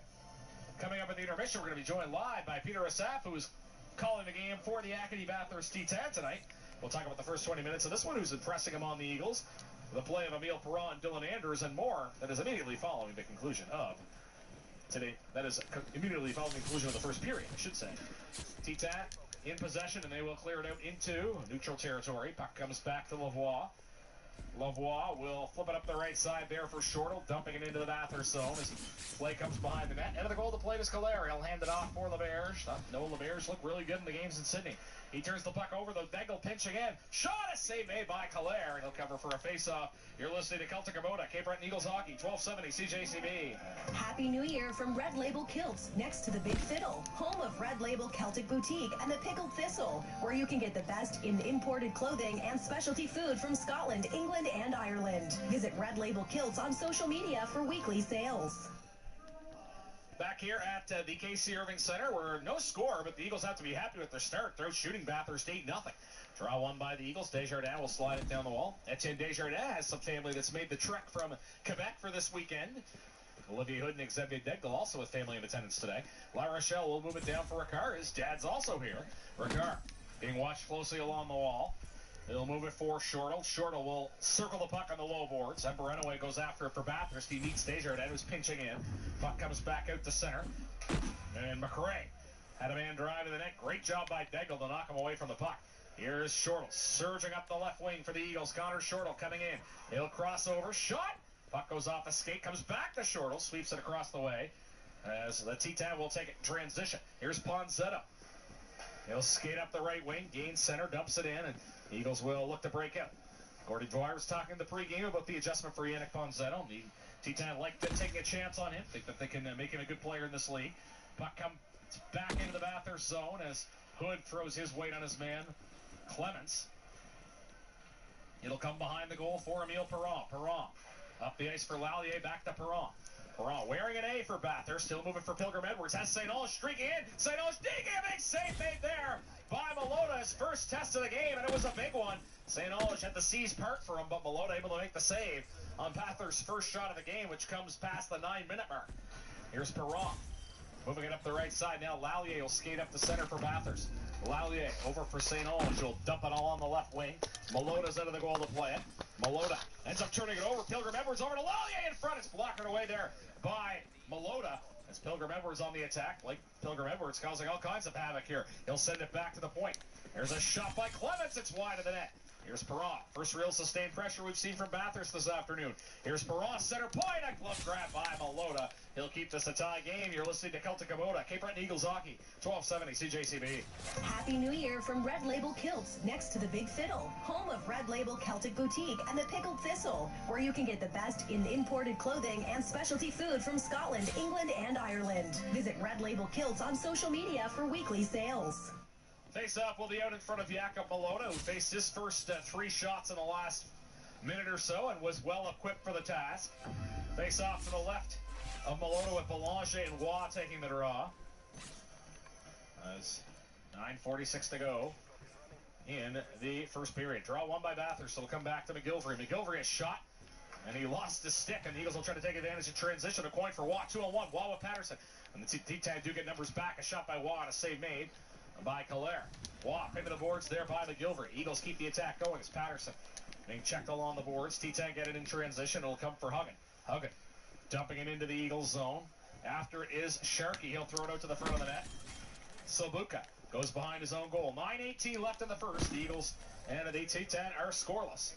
Coming up at the intermission, we're going to be joined live by Peter Asaf, who's calling the game for the Acadie Bathurst T10 tonight. We'll talk about the first 20 minutes of this one, who's impressing him on the Eagles, the play of Emile Perron and Dylan Anders, and more. That is immediately following the conclusion of today. That is immediately following the conclusion of the first period, I should say. T10 in possession, and they will clear it out into neutral territory. Puck comes back to Lavoie. Lavoie will flip it up the right side there for Shortle, dumping it into the Bathurst zone as play comes behind the net. End of the goal to play is Kalair. He'll hand it off for LeBerge. Noah LeBerge looked really good in the games in Sydney. He turns the puck over, the Dangle pinch again. Shot, a save made by Kalair, and he'll cover for a face-off. You're listening to Celtic Kubota, Cape Breton Eagles Hockey, 1270 CJCB. Happy New Year from Red Label Kilts, next to the Big Fiddle, home of Red Label Celtic Boutique and the Pickled Thistle, where you can get the best in imported clothing and specialty food from Scotland, England, and Ireland. Visit Red Label Kilts on social media for weekly sales. Back here at the KC Irving Center, where no score, but the Eagles have to be happy with their start. They're shooting Bathurst 8-0. Draw one by the Eagles. Desjardins will slide it down the wall. Etienne Desjardins has some family that's made the trek from Quebec for this weekend. Olivier Hood and Xavier Degle also with family in attendance today. La Rochelle will move it down for Ricard. His dad's also here. Ricard being watched closely along the wall. They'll move it for Shortle. Shortle will circle the puck on the low boards. Emberenaway goes after it for Bathurst. He meets Desjardins, who's pinching in. Puck comes back out to center. And McRae had a man drive to the net. Great job by Degle to knock him away from the puck. Here's Shortle surging up the left wing for the Eagles. Connor Shortle coming in. He'll cross over. Shot! Puck goes off the skate. Comes back to Shortle. Sweeps it across the way. As the T10 will take it in transition. Here's Ponzetta. He'll skate up the right wing. Gains center. Dumps it in. And the Eagles will look to break out. Gordy Dwyer was talking in the pregame about the adjustment for Yannick Ponzetta. The T10 like taking a chance on him. Think that they can make him a good player in this league. Puck comes back into the Bathurst zone as Hood throws his weight on his man, Clements. It'll come behind the goal for Emile Perron. Perron Up the ice for Lallier, back to Perron. Perron wearing an A for Bathurst, still moving for Pilgrim Edwards. Has St. Olge streaking in. St. Olge digging a big save made there by Malota, his first test of the game, and it was a big one. St. Olge had the seas part for him, but Malota able to make the save on Bathurst's first shot of the game, which comes past the 9-minute mark. Here's Perron. Moving it up the right side now. Lallier will skate up the center for Bathurst. Lallier over for St. Olge. He'll dump it all on the left wing. Malota's out of the goal to play it. Malota ends up turning it over. Pilgrim Edwards over to Lallier in front. It's blocked away there by Malota. As Pilgrim Edwards on the attack. Like Pilgrim Edwards causing all kinds of havoc here. He'll send it back to the point. There's a shot by Clements. It's wide of the net. Here's Perron. First real sustained pressure we've seen from Bathurst this afternoon. Here's Perron, center point. A glove grab by Malota. He'll keep this a tie game. You're listening to Celtic Kubota, Cape Breton Eagles Hockey, 1270 CJCB. Happy New Year from Red Label Kilts, next to the Big Fiddle, home of Red Label Celtic Boutique and the Pickled Thistle, where you can get the best in imported clothing and specialty food from Scotland, England, and Ireland. Visit Red Label Kilts on social media for weekly sales. Face-off will be out in front of Jakub Malota, who faced his first 3 shots in the last minute or so and was well equipped for the task. Face-off to the left of Malota with Belanger and Waugh taking the draw. As 9:46 to go in the first period. Draw won by Bathurst, so it'll come back to McGilvery. McGilvery has shot, and he lost his stick, and the Eagles will try to take advantage of transition. A coin for Waugh, 2-on-1. Waugh with Patterson. And the T-Tag do get numbers back. A shot by Waugh and a save made by Calais. Waugh into the boards there by McGilvery. Eagles keep the attack going as Patterson being checked along the boards. T-Tag get it in transition. It'll come for Huggin. Huggin dumping it into the Eagles zone. After it is Sharkey. He'll throw it out to the front of the net. Sobuka goes behind his own goal. 9:18 left in the first. The Eagles and the T-Tag are scoreless.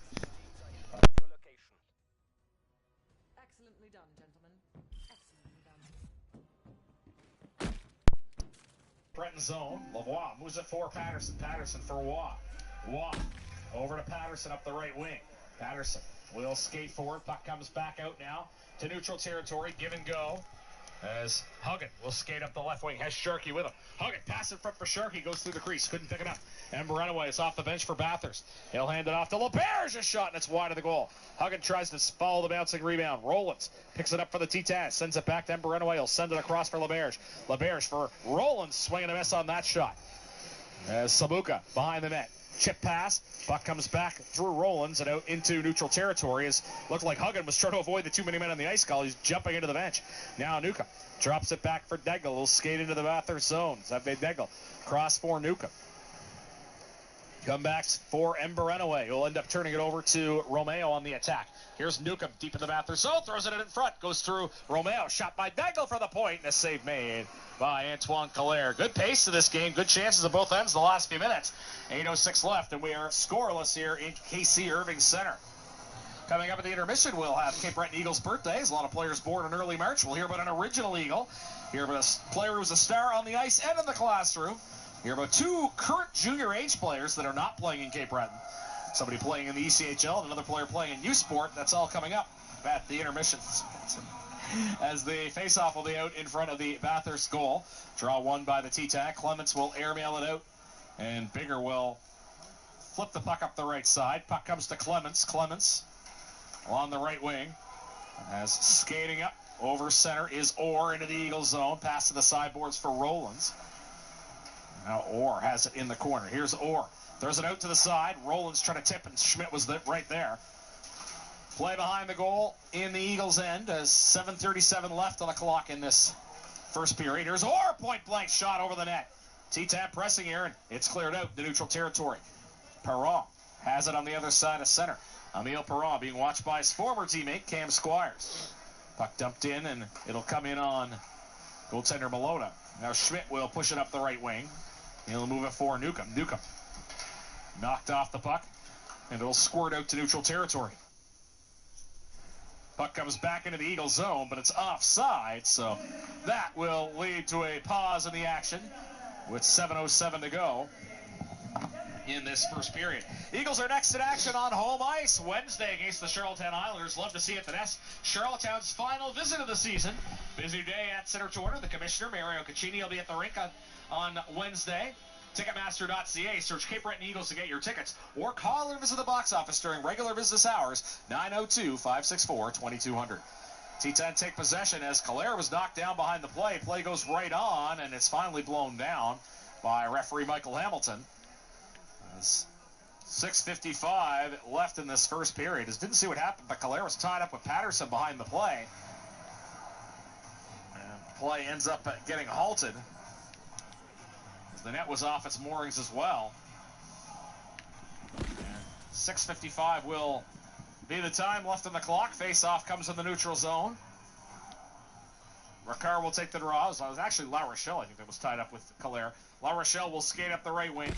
Excellently done, gentlemen. Excellently done. Breton zone. Lavoie moves it for Patterson. Patterson for Waugh. Waugh over to Patterson up the right wing. Patterson will skate forward. Puck comes back out now to neutral territory. Give and go. As Huggin will skate up the left wing. Has Sharkey with him. Huggin pass in front for Sharkey. Goes through the crease. Couldn't pick it up. And Berenaway is off the bench for Bathurst. He'll hand it off to LeBerge. A shot, and it's wide of the goal. Huggin tries to follow the bouncing rebound. Rollins picks it up for the T-Taz. Sends it back to Berenaway. He'll send it across for LeBerge. LeBerge for Rollins. Swinging a miss on that shot. As Sabuka behind the net. Chip pass. Puck comes back through Rollins and out into neutral territory. As looked like Huggin was trying to avoid the too many men on the ice call. He's jumping into the bench. Now Nuka drops it back for Degel. He'll skate into the Bathurst zone. Xavier Degel cross for Nuka. Comebacks for Berenaway. He'll end up turning it over to Romeo on the attack. Here's Newcomb deep in the Bathurst zone. Throws it in front. Goes through Romeo. Shot by Degel for the point. And a save made by Antoine Calais. Good pace to this game. Good chances at both ends the last few minutes. 8:06 left, and we are scoreless here in KC Irving Center. Coming up at the intermission, we'll have Cape Breton Eagles birthdays. A lot of players born in early March. We'll hear about an original Eagle. Hear about a player who was a star on the ice and in the classroom. Hear about 2 current junior age players that are not playing in Cape Breton. Somebody playing in the ECHL and another player playing in U Sport. That's all coming up at the intermissions. As the face-off will be out in front of the Bathurst goal. Draw won by the T-Tac. Clements will airmail it out. And Bigger will flip the puck up the right side. Puck comes to Clements. Clements on the right wing. As skating up over center is Orr into the Eagles zone. Pass to the sideboards for Rollins. Now Orr has it in the corner. Here's Orr. Throws it out to the side. Rollins trying to tip, and Schmidt was right there. Play behind the goal in the Eagles' end as 7:37 left on the clock in this first period. Here's Orr, point-blank shot over the net. T-Tap pressing here, and it's cleared out the neutral territory. Perron has it on the other side of center. Emile Perron being watched by his former teammate, Cam Squires. Puck dumped in, and it'll come in on goaltender Malota. Now Schmidt will push it up the right wing. He'll move it for Newcomb. Newcomb knocked off the puck, and it'll squirt out to neutral territory. Puck comes back into the Eagles zone, but it's offside, so that will lead to a pause in the action with 7:07 to go in this first period. Eagles are next in action on home ice Wednesday against the Charlottetown Islanders. Love to see it. The Nest. Charlottetown's final visit of the season. Busy day at Center Toronto. The commissioner, Mario Caccini, will be at the rink on Wednesday. Ticketmaster.ca. Search Cape Breton Eagles to get your tickets, or call or visit the box office during regular business hours, 902-564-2200. T10 take possession as Calera was knocked down behind the play. Play goes right on, and it's finally blown down by referee Michael Hamilton. As 6:55 left in this first period. Just didn't see what happened, but Calera was tied up with Patterson behind the play. And play ends up getting halted. The net was off its moorings as well. And 6:55 will be the time left on the clock. Face-off comes in the neutral zone. Ricard will take the draw. It was actually La Rochelle, I think, that was tied up with Calera. La Rochelle will skate up the right wing.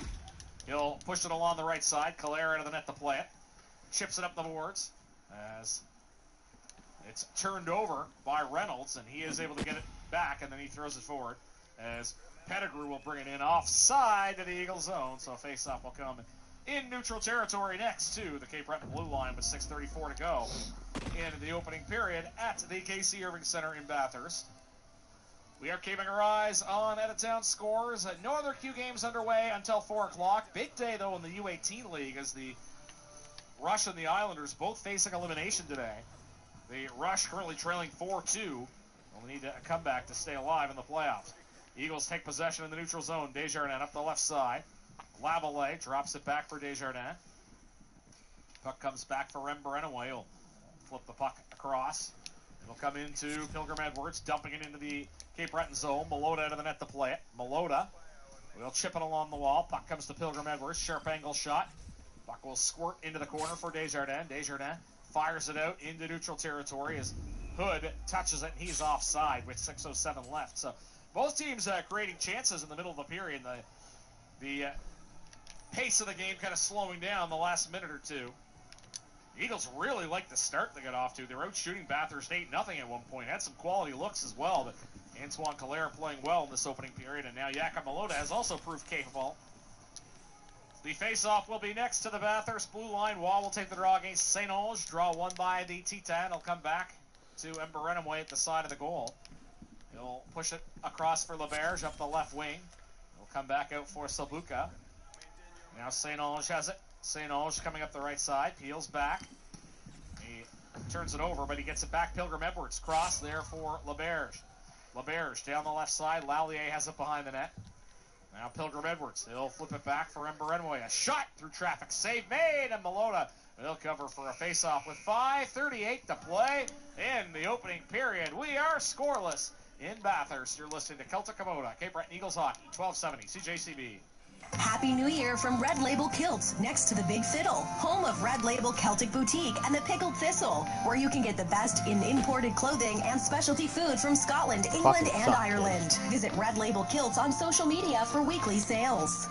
He'll push it along the right side. Calera into the net to play it. Chips it up the boards as it's turned over by Reynolds, and he is able to get it back, and then he throws it forward as Pettigrew will bring it in offside to the Eagle zone, so face-off will come in neutral territory next to the Cape Breton blue line with 6:34 to go in the opening period at the KC Irving Center in Bathurst. We are keeping our eyes on out-of-town scores. No other Q games underway until 4 o'clock. Big day, though, in the U18 League as the Rush and the Islanders both facing elimination today. The Rush currently trailing 4-2. Will need a comeback to stay alive in the playoffs. Eagles take possession in the neutral zone. Desjardins up the left side. Lavallee drops it back for Desjardins. Puck comes back for Rem Berenaway. He'll flip the puck across. It'll come into Pilgrim Edwards, dumping it into the Cape Breton zone. Malota out of the net to play it. Malota will chip it along the wall. Puck comes to Pilgrim Edwards. Sharp angle shot. Puck will squirt into the corner for Desjardins. Desjardins fires it out into neutral territory as Hood touches it, and he's offside with 6:07 left. So both teams creating chances in the middle of the period. The pace of the game kind of slowing down the last minute or two. The Eagles really like the start they got off to. They were out shooting Bathurst 8-0 at one point. Had some quality looks as well, but Antoine Calera playing well in this opening period, and now Jakob Malota has also proved capable. The face-off will be next to the Bathurst blue line. Wall will take the draw against St. Onge. Draw won by the Titan. He'll come back to Mberenaway at the side of the goal. He'll push it across for LeBerge up the left wing. He'll come back out for Sabuka. Now St. Onge has it. St. Onge coming up the right side. Peels back. He turns it over, but he gets it back. Pilgrim Edwards cross there for LeBerge. LeBerge down the left side. Lallier has it behind the net. Now Pilgrim Edwards. He'll flip it back for Mberenaway. A shot through traffic. Save made, and Malota will cover for a face-off with 5:38 to play in the opening period. We are scoreless in Bathurst. You're listening to Celtic Kubota, Cape Breton Eagles Hockey, 1270 CJCB. Happy New Year from Red Label Kilts, next to the Big Fiddle, home of Red Label Celtic Boutique and the Pickled Thistle, where you can get the best in imported clothing and specialty food from Scotland, England, and Ireland. Visit Red Label Kilts on social media for weekly sales.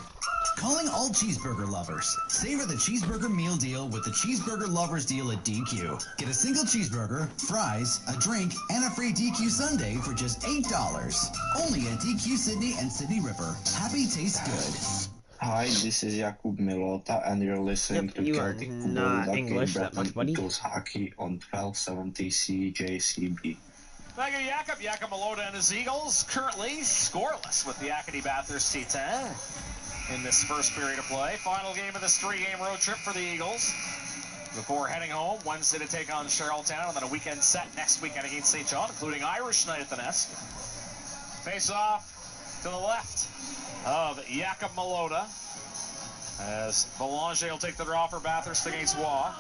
Calling all cheeseburger lovers. Savor the cheeseburger meal deal with the Cheeseburger Lovers deal at DQ. Get a single cheeseburger, fries, a drink, and a free DQ sundae for just $8. Only at DQ Sydney and Sydney River. Happy tastes good. Hi, this is Jakub Milota, and you're listening to Celtic Kubota, Cape Breton Eagles Hockey on 1270 CJCB. Thank you, Jakob. Jakob Malota and his Eagles currently scoreless with the Acadie Bathurst Titan in this first period of play. Final game of this 3-game road trip for the Eagles before heading home Wednesday to take on Charlottetown, and then a weekend set next weekend against St. John, including Irish night at the Nest. Face off to the left of Jakob Malota as Belanger will take the draw for Bathurst against Waugh.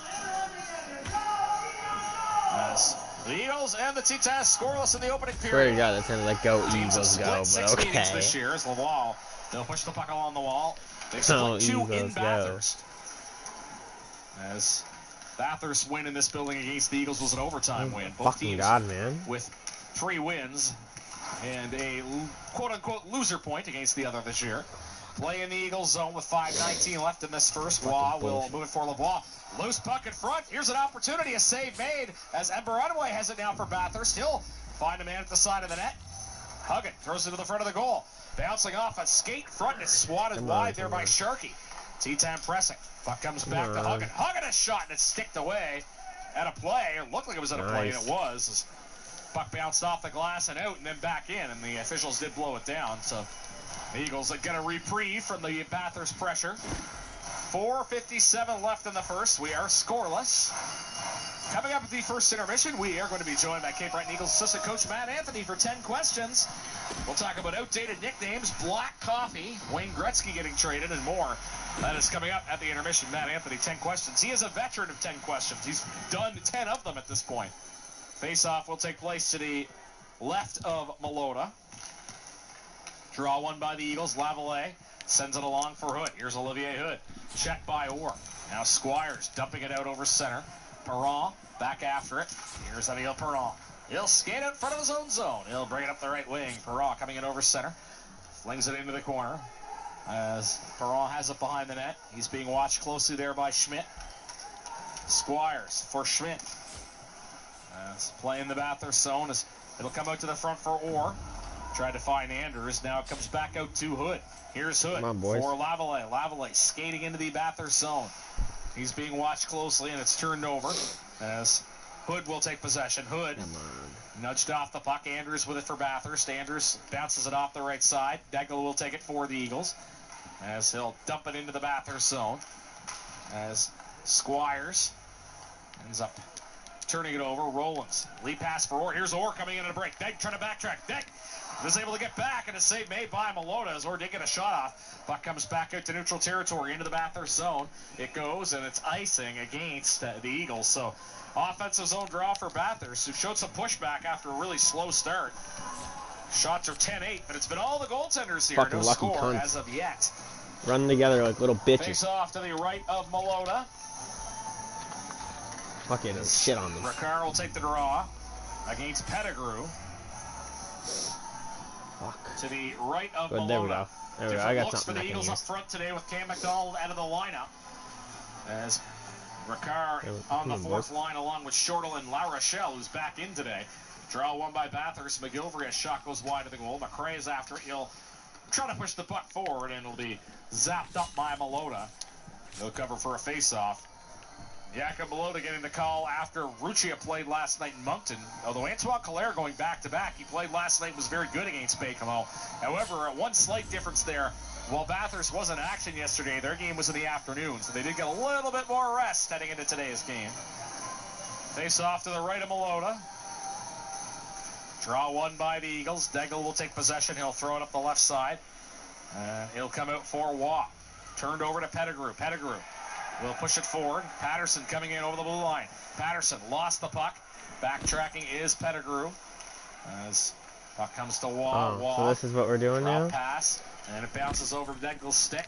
As the Eagles and the Titans scoreless in the opening period. Swear to God, that's gonna let go Eagles go, but six okay. meetings this year as Laval. They'll push the puck along the wall. They split two in Bathurst. As Bathurst win in this building against the Eagles was an overtime win. Both teams with 3 wins and a quote-unquote loser point against the other this year. Play in the Eagles zone with 5:19 left in this first. Waugh will move it for LeBlanc. Loose puck in front. Here's an opportunity. A save made as Mberenaway has it now for Bathurst. He'll find a man at the side of the net. Huggin throws it to the front of the goal. Bouncing off a skate front and it's swatted wide there by Sharkey. T-Time pressing. Puck comes back to Huggin. Huggin a shot and it's sticked away at a play. It looked like it was at a play, and it was. Puck bounced off the glass and out and then back in, and the officials did blow it down. So The Eagles get a reprieve from the Bathurst pressure. 4:57 left in the first. We are scoreless. Coming up at the first intermission, we are going to be joined by Cape Breton Eagles assistant coach Matt Anthony for 10 questions. We'll talk about outdated nicknames, black coffee, Wayne Gretzky getting traded, and more. That is coming up at the intermission. Matt Anthony, 10 questions. He is a veteran of 10 questions. He's done 10 of them at this point. Face-off will take place to the left of Malota. Draw one by the Eagles. Lavallee sends it along for Hood. Here's Olivier Hood. Check by Orr. Now Squires dumping it out over center. Perron back after it. Here's Emile Perron. He'll skate out in front of his own zone. He'll bring it up the right wing. Perron coming in over center. Flings it into the corner. As Perron has it behind the net. He's being watched closely there by Schmidt. Squires for Schmidt. Playing the Bathurst zone. As it'll come out to the front for Orr. Tried to find Anders. Now it comes back out to Hood. Here's Hood for Lavallee. Lavallee skating into the Bathurst zone. He's being watched closely, and it's turned over as Hood will take possession. Hood nudged off the puck. Anders with it for Bathurst. Anders bounces it off the right side. Degel will take it for the Eagles as he'll dump it into the Bathurst zone. As Squires ends up turning it over. Rollins. Lead pass for Orr. Here's Orr coming in at a break. Deg trying to backtrack. Deg was able to get back, and a save made by Malota as Orr did get a shot off. Puck comes back out to neutral territory into the Bathurst zone. It goes, and it's icing against the Eagles. So offensive zone draw for Bathurst, who showed some pushback after a really slow start. Shots are 10-8, but it's been all the goaltenders here. Fucking no lucky score cunts. as of yet. Run together like little bitches. Face off to the right of Malota. Fucking shit on me. Ricard will take the draw against Pettigrew. Fuck. To the right of Good, Malota. there we go. There we go. I got looks for something the I can Eagles use. up front today with Cam McDonald out of the lineup. As Ricard on the fourth line along with Shortle and La Rochelle, who's back in today. Draw one by Bathurst. McGilvery, a shot goes wide of the goal. McRae is after it. He'll try to push the puck forward, and it'll be zapped up by Malota. He'll cover for a face-off. Jakob Malota getting the call after Ruccia played last night in Moncton. Although Antoine Collère going back-to-back, he played last night, was very good against Bakemo. However, one slight difference there. While Bathurst was in action yesterday, their game was in the afternoon, so they did get a little bit more rest heading into today's game. Face-off to the right of Malota. Draw one by the Eagles. Degel will take possession. He'll throw it up the left side. He'll come out for Waugh. Turned over to Pettigrew. Pettigrew will push it forward. Patterson coming in over the blue line. Patterson lost the puck. Backtracking is Pettigrew. As puck comes to Waugh. Oh, so this is what we're doing now? Pass, and it bounces over Degel's stick.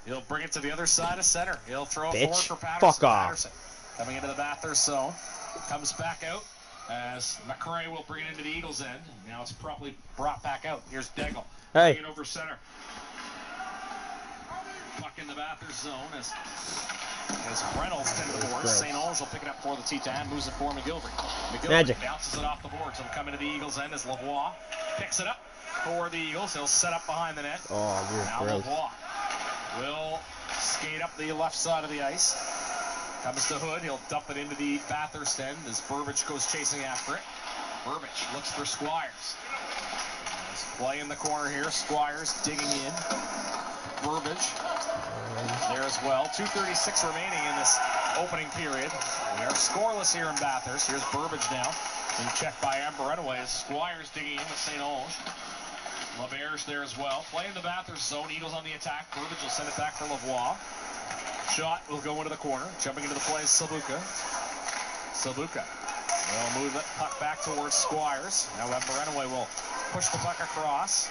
He'll bring it to the other side of center. He'll throw it forward for Patterson. Fuck off. Patterson coming into the Bathurst zone. Comes back out as McRae will bring it into the Eagles' end. Now it's properly brought back out. Here's Degel. Hey. Bring it over center. Puck in the Bathurst zone as Reynolds tends the boards. St. Olge will pick it up for the Titan, moves it for McGilvery. Magic. Bounces it off the boards. He'll come into the Eagles' end as Lavoie picks it up for the Eagles. He'll set up behind the net. Oh, now gross. Lavoie will skate up the left side of the ice. Comes to Hood. He'll dump it into the Bathurst end as Burbage goes chasing after it. Burbage looks for Squires. There's play in the corner here. Squires digging in. Burbage there as well. 2:36 remaining in this opening period. We are scoreless here in Bathurst. Here's Burbage now. Being checked by Amber Runaway. Squires digging in with St. Olge. LaBerge there as well. Playing the Bathurst zone. Eagles on the attack. Burbage will send it back for Lavoie. Shot will go into the corner. Jumping into the play is Silbuka. Silbuka will move the puck back towards Squires. Now Amber Runaway will push the puck across.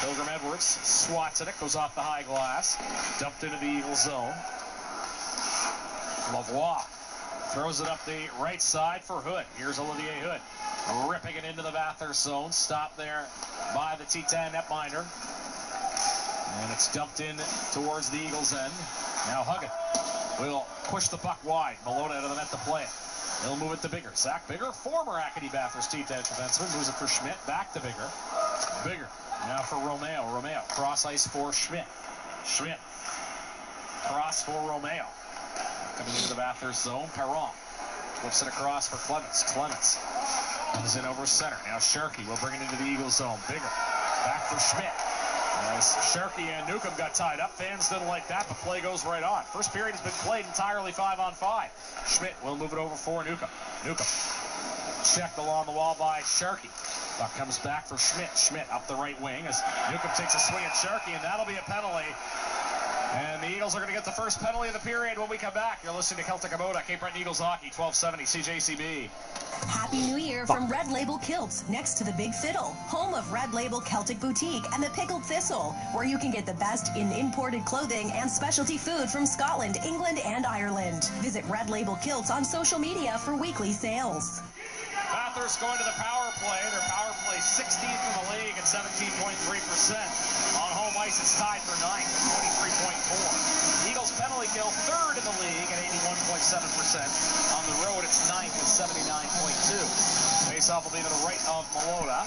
Pilgrim Edwards swats at it, goes off the high glass, dumped into the Eagles zone. Lavoie throws it up the right side for Hood. Here's Olivier Hood, ripping it into the Bathurst zone. Stopped there by the Titan netminder. And it's dumped in towards the Eagles end. Now Huggin will push the puck wide. Malota out of the net to play it. He'll move it to Bigger. Zach Bigger, former Acadie Bathurst Titan defenseman, moves it for Schmidt. Back to Bigger. Bigger. Now for Romeo. Romeo. Cross ice for Schmidt. Schmidt. Cross for Romeo. Coming into the Bathurst zone. Perron. Flips it across for Clements. Clements comes in over center. Now Sharkey will bring it into the Eagles zone. Bigger. Back for Schmidt. As Sharkey and Newcomb got tied up, fans didn't like that, but play goes right on. First period has been played entirely 5-on-5. Schmidt will move it over for Newcomb. Newcomb checked along the wall by Sharkey. Buck comes back for Schmidt. Schmidt up the right wing as Newcomb takes a swing at Sharkey, and that'll be a penalty. And the Eagles are going to get the first penalty of the period when we come back. You're listening to Celtic Kubota, Cape Breton Eagles Hockey, 1270 CJCB. Happy New Year from Red Label Kilts, next to the Big Fiddle, home of Red Label Celtic Boutique and the Pickled Thistle, where you can get the best in imported clothing and specialty food from Scotland, England, and Ireland. Visit Red Label Kilts on social media for weekly sales. Bathurst going to the power play. Their power play 16th in the league at 17.3%. On home ice, it's tied for 9th at 23.4. Eagles penalty kill 3rd in the league at 81.7%. On the road, it's 9th at 79.2. Faceoff will be to the right of Malota.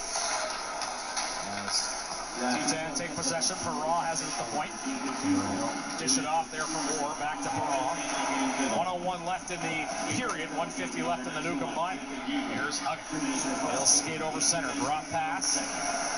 T10 take possession. Perrault has it at the point. Dish it off there from Moore. Back to Perrault. 1:01 left in the period. 1:50 left in the Newcomb line. Here's Huggin. They'll skate over center. Drop pass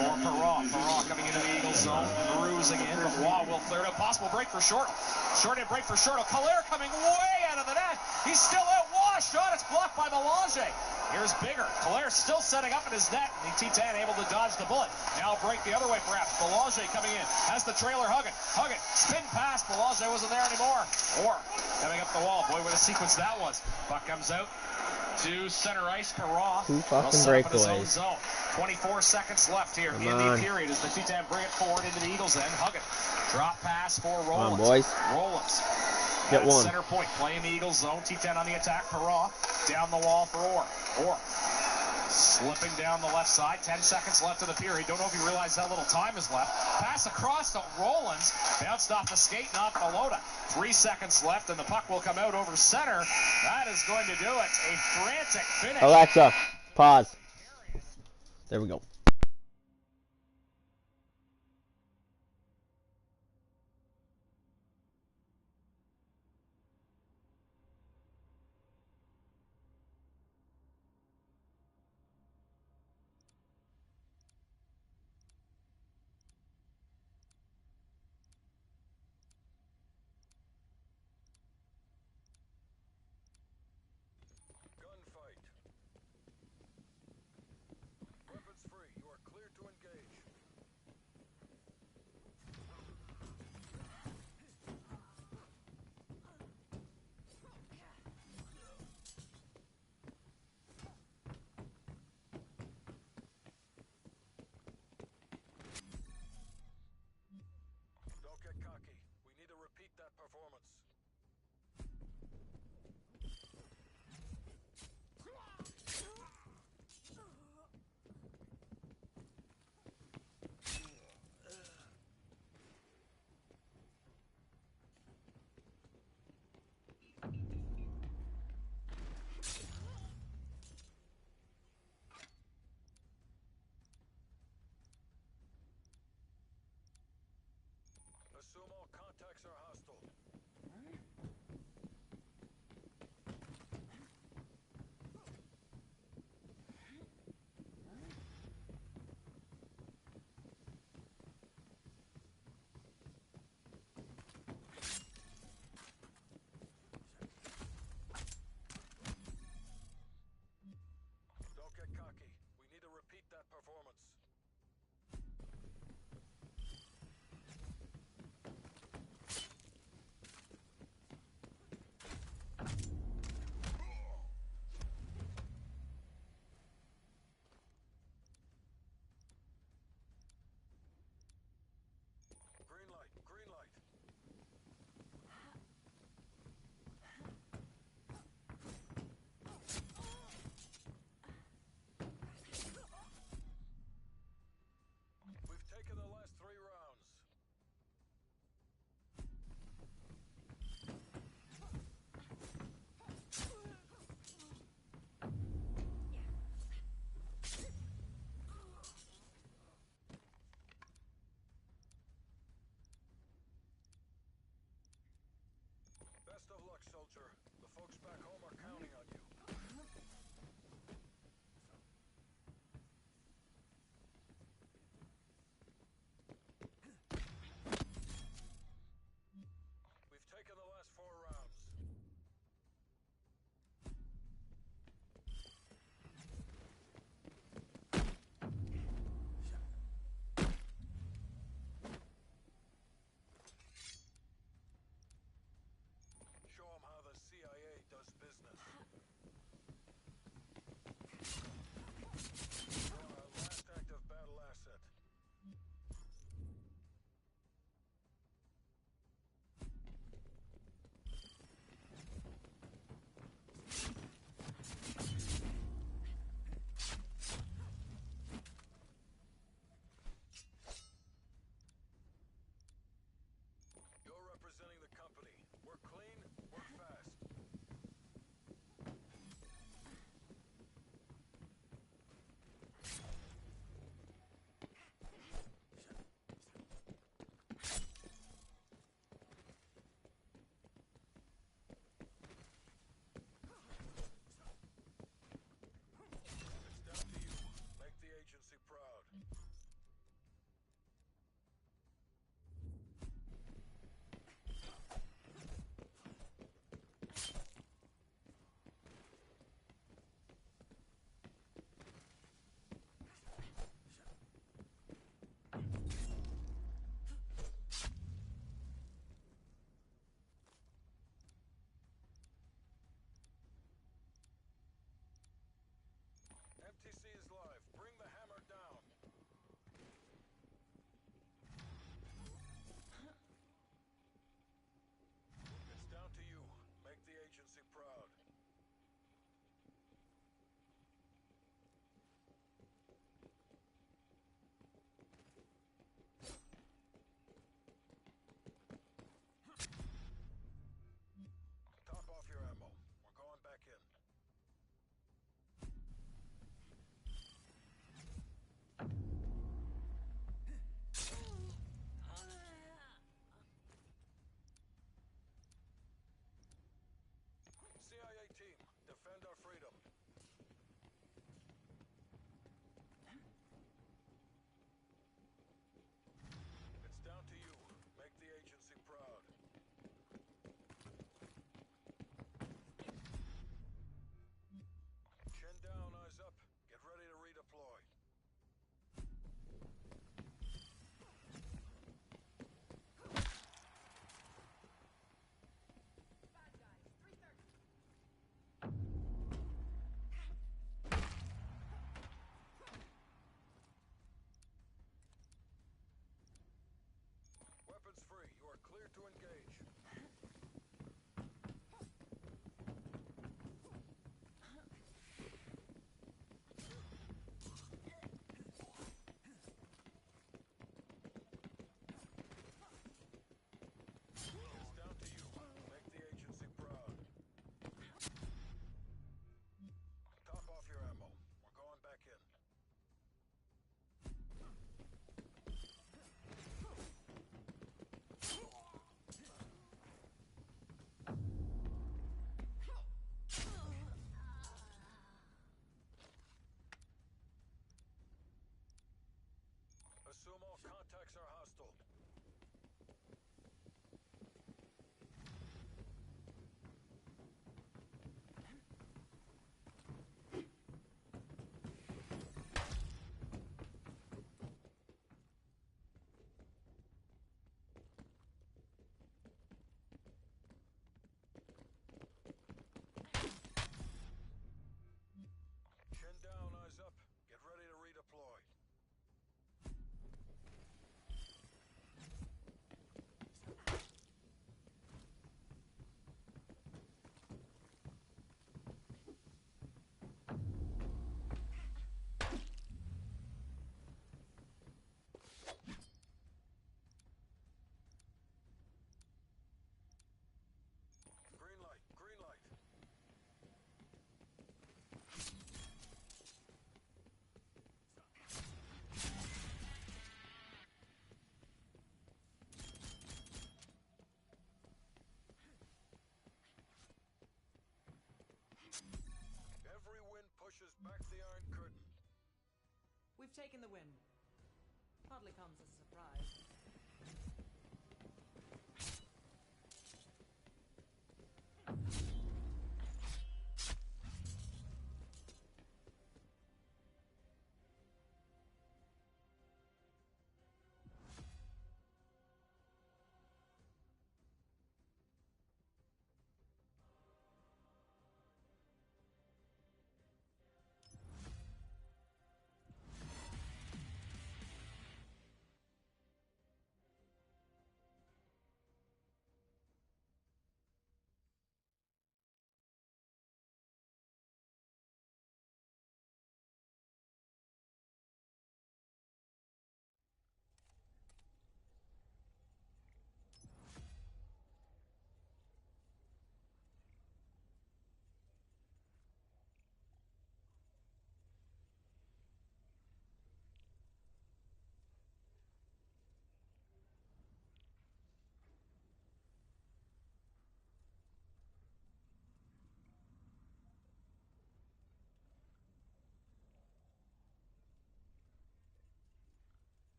for Perrault. Perrault coming into the Eagles zone. Bruising in, but Waugh will clear it up. Possible break for Shortle. Short-hand break for Shortle. Calaire coming way out of the net. He's still out. Waugh shot. It's blocked by Belanger. Here's Bigger. Calaire still setting up in his net. And the T10 able to dodge the bullet. Now break the other way perhaps. Belanger coming in. Has the trailer Huggin. Huggin. Spin pass. Belanger wasn't there anymore. Or coming up the wall. Boy, what a sequence that was. Puck comes out to center ice. Perrault. Two fucking breakaways. 24 seconds left here in the period as the T10 bring it forward into the Eagles end. Huggin. Drop pass for Rollins. Come on, boys. Rollins. Get one. Center point. Playing the Eagles zone. T10 on the attack. Perrault. Down the wall for Orr. Orr. Slipping down the left side. 10 seconds left of the period. Don't know if you realize how little time is left. Pass across to Rollins. Bounced off the skate, not Malota. 3 seconds left, and the puck will come out over center. That is going to do it. A frantic finish. Alexa, pause. There we go. Gunfight. Weapons free. pushes back the Iron Curtain. We've taken the win. Hardly comes as a surprise.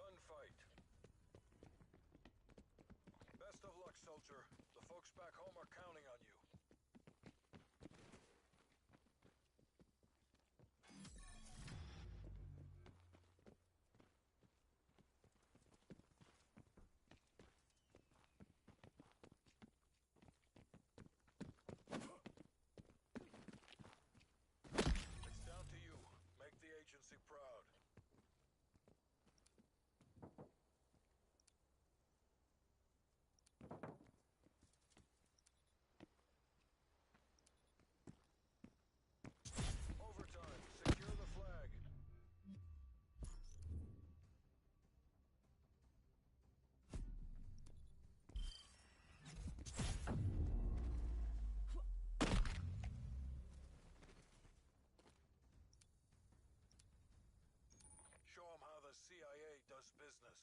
Gunfight. Best of luck, soldier. The folks back home are counting on you. It's down to you. Make the agency proud. Overtime. Secure the flag. Show them how the CIA does business.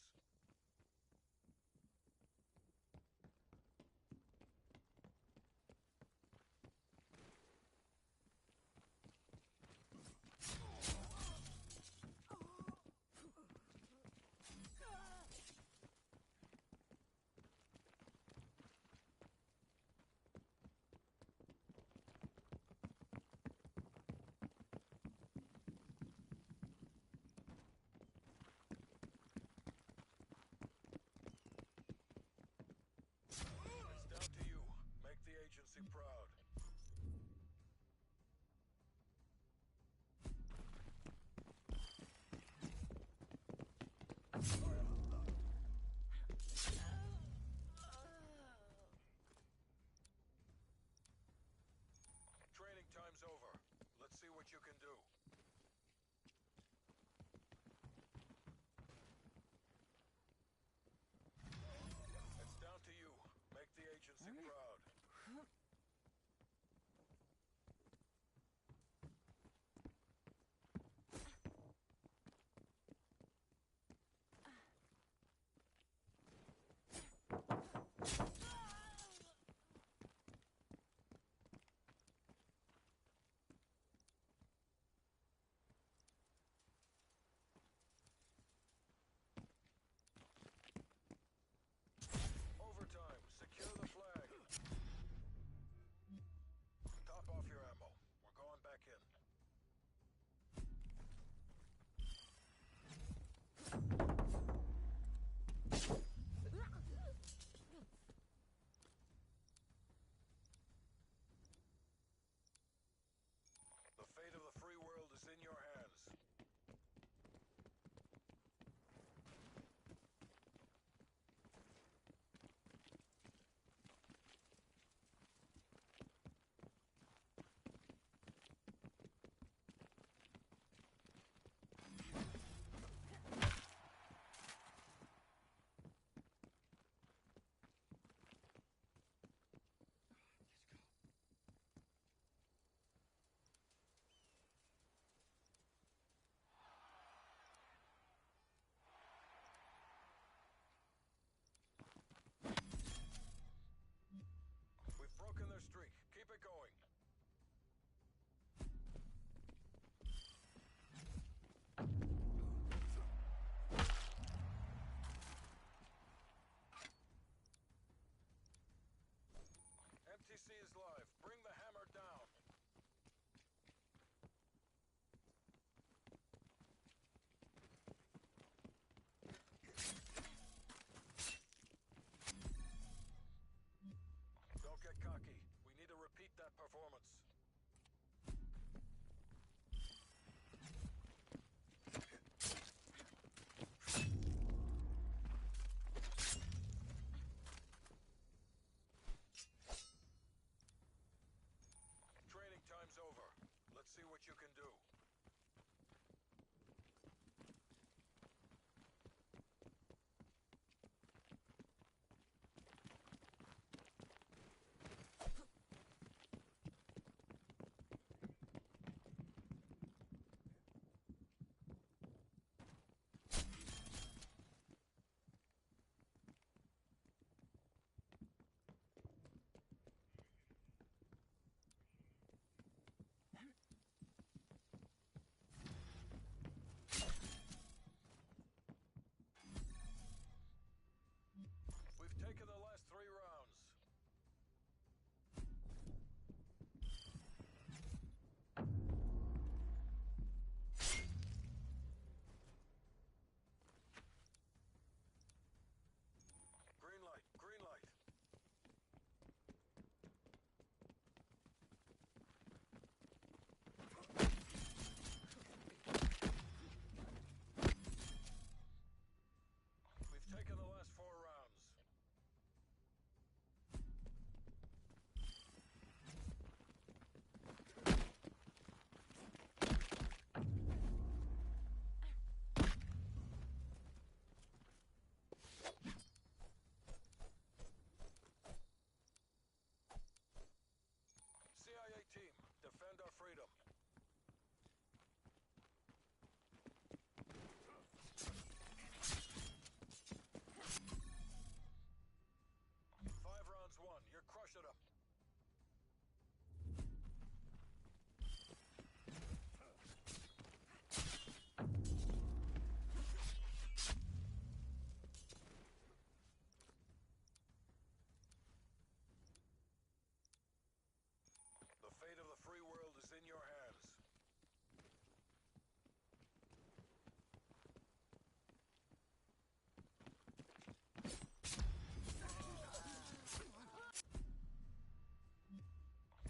It's down to you. Make the agency proud. Training time's over. Let's see what you can do. It's down to you. Make the agency proud. their streak. Keep it going. MTC is live. Bring the hammer down. Don't get cocky. We need to repeat that performance. Training time's over. Let's see what you can do. We've taken the last 3 rounds. Green light, green light. We've taken the last 4 rounds. CIA team, defend our freedom. Five rounds won. You're crushing them. The fate of the free world is in your hands.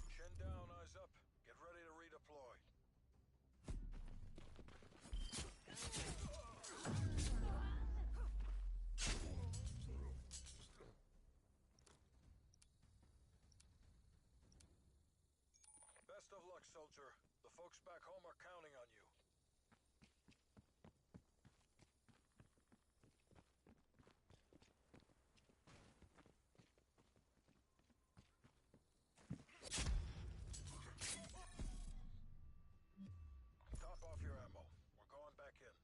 Chin down, eyes up. Get ready to redeploy. Best of luck, soldier. The folks back home are counting on you. Top off your ammo. We're going back in.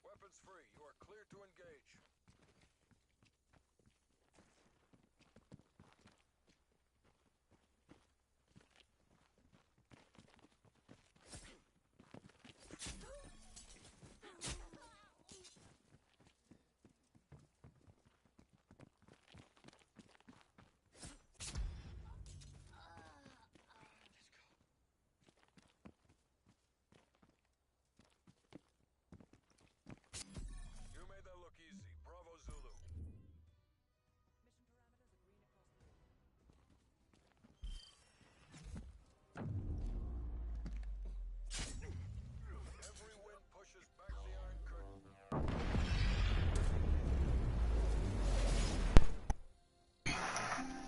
Weapons free. You are clear to engage. You made that look easy. Bravo, Zulu. Mission parameters are green across the board. Every win pushes back the Iron Curtain.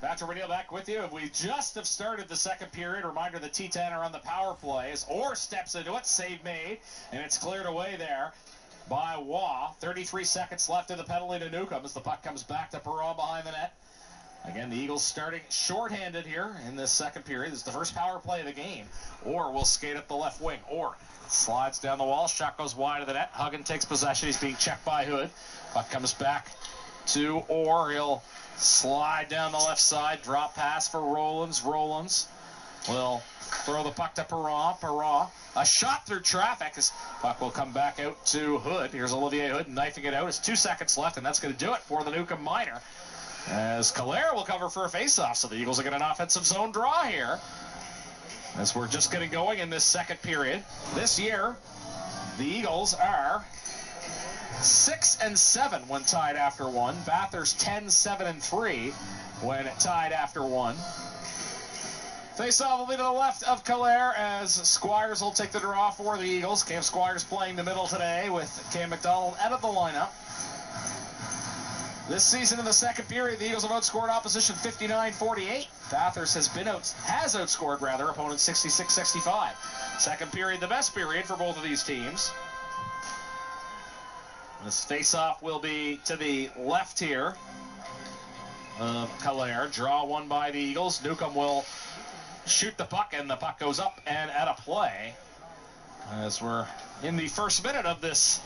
Patrick O'Neill back with you. We just have started the second period. Reminder the T10 are on the power plays. Orr steps into it. Save made. And it's cleared away there by Waugh. 33 seconds left in the penalty to Newcomb as the puck comes back to Perron behind the net. Again, the Eagles starting shorthanded here in this second period. This is the first power play of the game. Orr will skate up the left wing. Orr slides down the wall. Shot goes wide of the net. Huggin takes possession. He's being checked by Hood. Puck comes back to Orr. He'll slide down the left side. Drop pass for Rollins. Rollins will throw the puck to Perron. Perron, a shot through traffic. His puck will come back out to Hood. Here's Olivier Hood knifing it out. It's 2 seconds left, and that's going to do it for the Newcomb Miner. As Calera will cover for a faceoff, so the Eagles will get an offensive zone draw here. As we're just getting going in this second period. This year, the Eagles are 6-7 when tied after one. Bathurst 10-7-3 when tied after one. Faceoff will be to the left of Calera as Squires will take the draw for the Eagles. Cam Squires playing the middle today with Cam McDonald out of the lineup. This season in the second period, the Eagles have outscored opposition 59-48. Bathurst has outscored opponents 66-65. Second period, the best period for both of these teams. This face-off will be to the left here of Calera. Draw one by the Eagles. Newcomb will shoot the puck, and the puck goes up and out of play. As we're in the first minute of this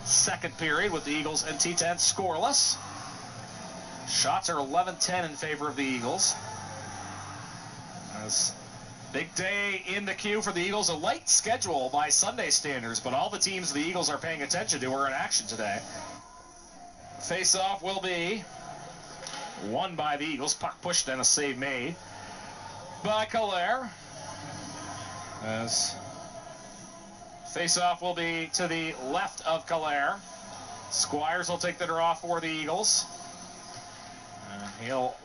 second period with the Eagles and T10 scoreless. Shots are 11-10 in favor of the Eagles. As big day in the queue for the Eagles. A light schedule by Sunday standards, but all the teams the Eagles are paying attention to are in action today. Face-off will be won by the Eagles. Puck pushed and a save made by Calera. As face-off will be to the left of Calera. Squires will take the draw for the Eagles. He'll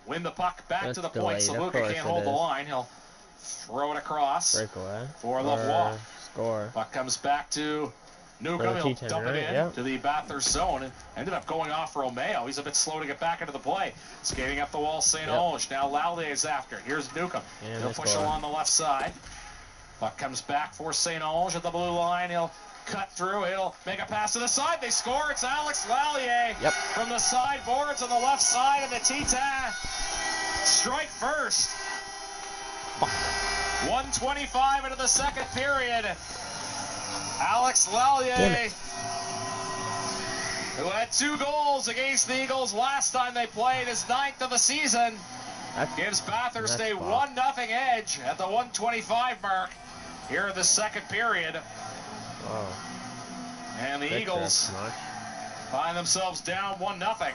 win the puck back to the point, so Luca can't hold the line. He'll throw it across for Lavoie. Score. Puck comes back to Newcomb. He'll dump it in to the Bathurst zone and ended up going off Romeo. He's a bit slow to get back into the play. Skating up the wall, St. Onge. Now Lallier is after. Here's Newcomb. He'll push along the left side. Puck comes back for St. Onge at the blue line. He'll cut through. He'll make a pass to the side. They score. It's Alex Lallier from the sideboards on the left side of the T-10. Strike first. 1:25 into the second period. Alex Lallier, who had 2 goals against the Eagles last time they played, his 9th of the season, gives Bathurst a 1-0 edge at the 1:25 mark here in the second period. And the Eagles find themselves down 1-0.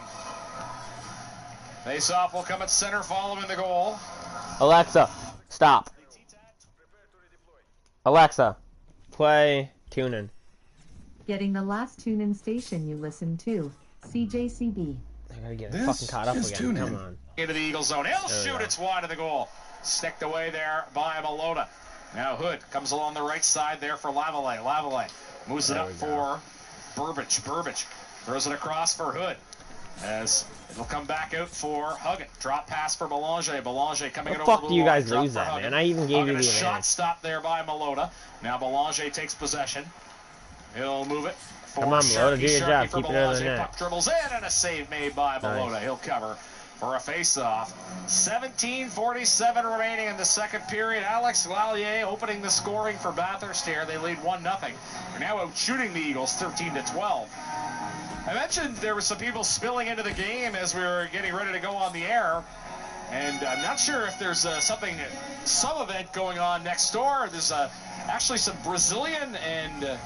Face-off will come at center following the goal. Alexa, stop. Alexa, play TuneIn. Getting the last TuneIn station you listen to, CJCB. I gotta get fucking caught up again. Come on. Into the Eagle zone. He'll shoot. It's wide of the goal. Sticked away there by Malota. Now Hood comes along the right side there for Lavallee. Lavallee moves it up for Burbage. Burbage throws it across for Hood. As it'll come back out for Huggin. Drop pass for Belanger. Belanger coming in over the fuck do you guys lose that, man? I even gave you the advantage. Shot stop there by Malota. Now Belanger takes possession. He'll move it. Come on, Malota, do your job. Keep it out of the net. Puck dribbles in and a save made by Malota. He'll cover for a face-off. 17:47 remaining in the second period. Alex Lallier opening the scoring for Bathurst here. They lead 1-0. They're now out shooting the Eagles 13-12. I mentioned there were some people spilling into the game as we were getting ready to go on the air. And I'm not sure if there's some event going on next door. There's actually some Brazilian and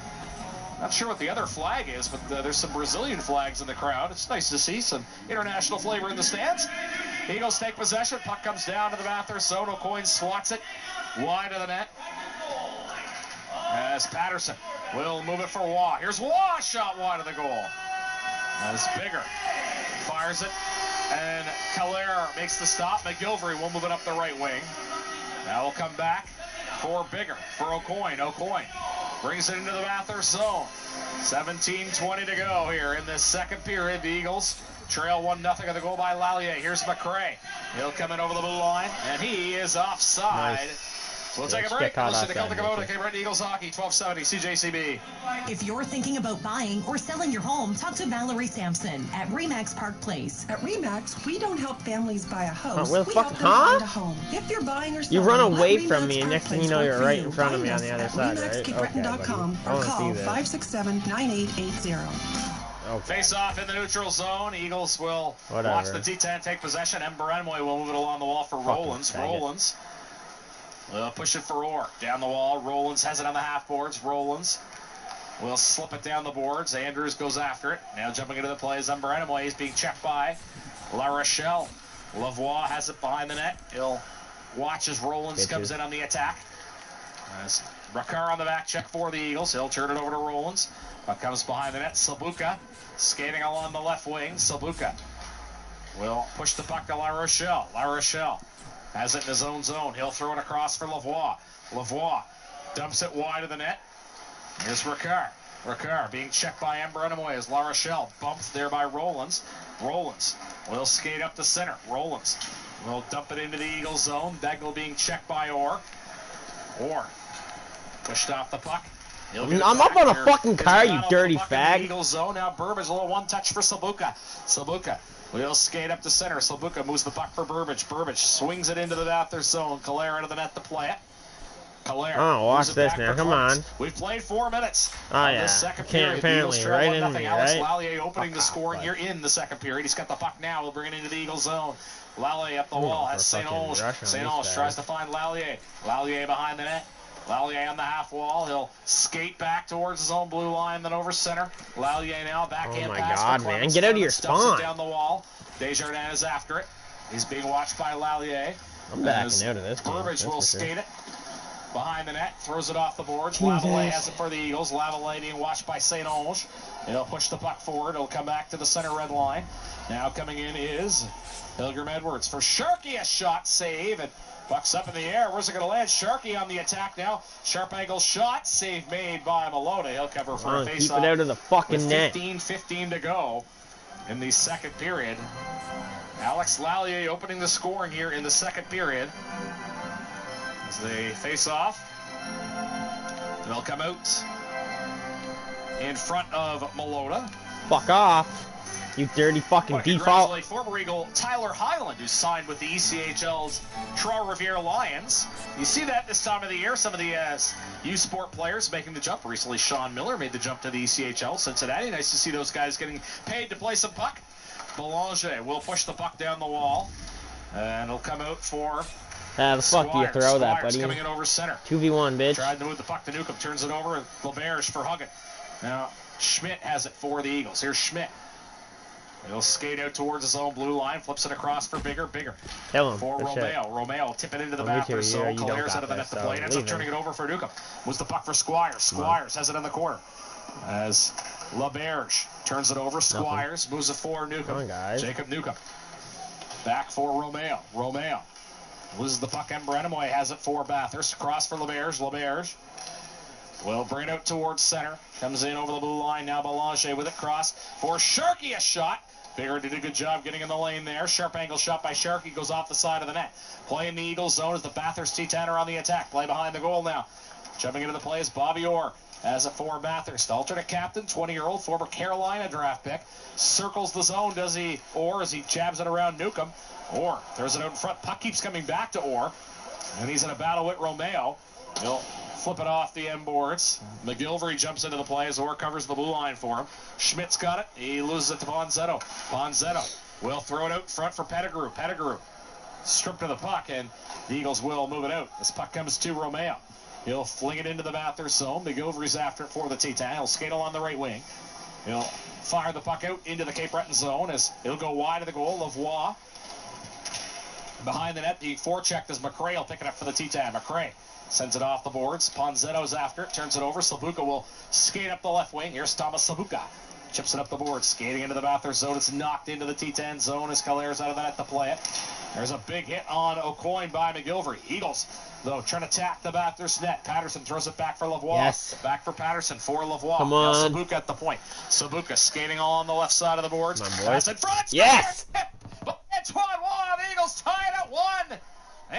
not sure what the other flag is, but there's some Brazilian flags in the crowd. It's nice to see some international flavor in the stands. Eagles take possession. Puck comes down to the Bathurst zone. O'Coin swats it wide of the net. As Patterson will move it for Waugh. Here's Waugh, shot wide of the goal. As Bigger fires it, and Calera makes the stop. McGilvery will move it up the right wing. Now we'll come back for Bigger, for O'Coin. O'Coin brings it into the Bathurst zone. 17:20 to go here in this second period. The Eagles trail 1-0 at the goal by Lallier. Here's McCray. He'll come in over the blue line, and he is offside. We'll take a break. Listen to Celtic Kubota, Cape Breton Eagles Hockey, 1270 CJCB. If you're thinking about buying or selling your home, talk to Valerie Sampson at Remax Park Place. At Remax, we don't help families buy a house. Well, we fuck, help them find a home. If you're buying or selling, you run away let from Remax me, and Park next thing you Place know, work you're for right you. in front of me Find on the us other at side, right? RemaxCapeBreton.com I or wanna call see that. 567-9880. Okay. Face off in the neutral zone. Eagles will watch the T10 take possession. Embarenmoy will move it along the wall for Rollins. Rollins will push it for Orr. Down the wall. Rollins has it on the half boards. Rollins will slip it down the boards. Andrews goes after it. Now jumping into the play is Embarenmoy. He's being checked by La Rochelle. Lavoie has it behind the net. He'll watch as Rollins comes in on the attack. As Ricard on the back check for the Eagles. He'll turn it over to Rollins. Comes behind the net. Sabuka skating along the left wing. Sabuka will push the puck to La Rochelle. La Rochelle has it in his own zone. He'll throw it across for Lavoie. Lavoie dumps it wide of the net. Here's Ricard. Ricard being checked by Embarenmoy as La Rochelle bumped there by Rollins. Rollins will skate up the center. Rollins will dump it into the Eagles zone. Degle being checked by Orr. Orr pushed off the puck. I'm up on a fucking car, you dirty fag. Eagles zone. Now Burbage, a little one touch for Sabuka. Sabuka will skate up the center. Sabuka moves the puck for Burbage. Burbage swings it into the Bathurst zone. Kalair out of the net to play it. Kalair. Oh, watch this now. Come on. We've played 4 minutes. Oh, yeah. This second period. Apparently, right in me, Alex right? Lallier opening the scoring here in the second period. He's got the puck now. He'll bring it into the Eagles zone. Lallier up the wall. Has St. Onge. St. Onge tries to find Lallier. Lallier behind the net. Lallier on the half wall. He'll skate back towards his own blue line, then over center. Lallier now backhand pass. Oh my God, man! Get out of your spawn. Down the wall. Desjardins is after it. He's being watched by Lallier. I'm backing out of this. Burbage will skate it behind the net, throws it off the boards. Lavallee has it for the Eagles. Lavallee being watched by St. Onge. He'll push the puck forward. It'll come back to the center red line. Now coming in is Pilgrim Edwards for Sharkey. A shot save and puck's up in the air. Where's it going to land? Sharkey on the attack now. Sharp angle shot. Save made by Malota. He'll cover for a face-off. Keep it out of the fucking net. 15 to go in the second period. Alex Lallier opening the scoring here in the second period. As they face off, they'll come out in front of Malota. Fuck off. You dirty fucking default. Congratulate former Eagle Tyler Hyland, who signed with the ECHL's Trois-Rivières Lions. You see that this time of the year. Some of the U Sport players making the jump. Recently, Sean Miller made the jump to the ECHL. Cincinnati. Nice to see those guys getting paid to play some puck. Belanger will push the puck down the wall, and it'll come out for the fuck do you throw that, buddy? Coming in over center. 2v1, bitch. Tried to move the puck to Newcomb. Turns it over. LeBerge for Huggin. Now, Schmidt has it for the Eagles. Here's Schmidt. He'll skate out towards his own blue line, flips it across for Bigger. Kill him. For Romeo. Romeo will tip it into the Bathurst zone. Kalairs out of the net to play. Ends up turning it over for Newcomb. Moves the puck for Squires. Squires has it in the corner. As LaBerge turns it over. Squires moves it for Newcomb. Come on, guys. Jacob Newcomb. Back for Romeo. Romeo loses the puck. Embarenmoy has it for Bathurst. Cross for LaBerge. LaBerge will bring it out towards center. Comes in over the blue line. Now Belanger with it. Cross for Sharkey. A shot. Bigger did a good job getting in the lane there. Sharp angle shot by Sharkey. Goes off the side of the net. Play in the Eagles zone as the Bathurst T-Tanner on the attack. Play behind the goal now. Jumping into the play is Bobby Orr. As a for Bathurst. Alternate captain, 20-year-old, former Carolina draft pick. Circles the zone, does he? Orr as he jabs it around Newcomb. Orr throws it out in front. Puck keeps coming back to Orr. And he's in a battle with Romeo. He'll flip it off the end boards. McGilvery jumps into the play as Orr covers the blue line for him. Schmidt's got it. He loses it to Bonzetto. Bonzetto will throw it out front for Pettigrew. Pettigrew stripped of the puck, and the Eagles will move it out. This puck comes to Romeo. He'll fling it into the Bathurst zone. McGilvery's after it for the T-Tan. He'll skate along the right wing. He'll fire the puck out into the Cape Breton zone as he'll go wide of the goal. Lavoie behind the net. The forecheck is McRae. Will pick it up for the T-Tan. McRae sends it off the boards. Ponzetto's after it. Turns it over. Sabuka will skate up the left wing. Here's Thomas Sabuka. Chips it up the board. Skating into the Bathurst zone. It's knocked into the T-Tan zone as Kalairs out of the net to play it. There's a big hit on O'Coin by McGilvery. Eagles, though, trying to attack the Bathurst net. Patterson throws it back for Lavoie. Yes. Back for Patterson for Lavoie. Come on. Now Sabuka at the point. Sabuka skating all on the left side of the boards. Come on, boys. Pass in front. Yes. But Antoine Waugh, the Eagles tie it at 1.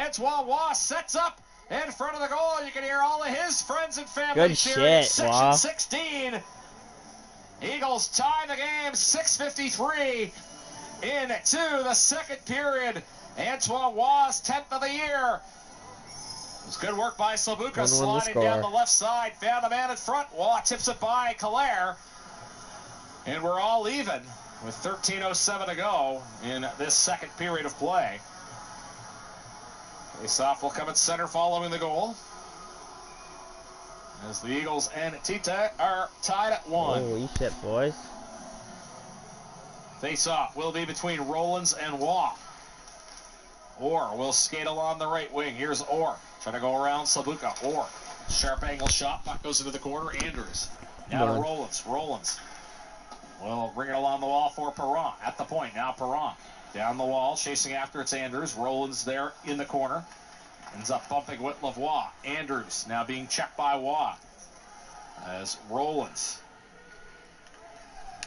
Antoine Waugh sets up in front of the goal. You can hear all of his friends and family Good cheering. shit, Section Wah. 16. Eagles tie the game, 6:53 into the second period. Antoine Waugh's 10th of the year. It was good work by Slavuka, sliding down the left side, found the man in front. Waugh tips it by Calais. And we're all even with 13:07 to go in this second period of play. Face-off will come at center following the goal, as the Eagles and Tita are tied at 1. Holy shit, boys. Face-off will be between Rollins and Waugh. Orr will skate along the right wing. Here's Orr, trying to go around Slavuka. Orr, sharp angle shot, puck goes into the corner. Andrews, now to Rollins. Rollins will bring it along the wall for Perron. At the point, now Perron. Down the wall, chasing after it's Andrews. Rollins there in the corner. Ends up bumping with Lavoie. Andrews now being checked by Waugh. As Rollins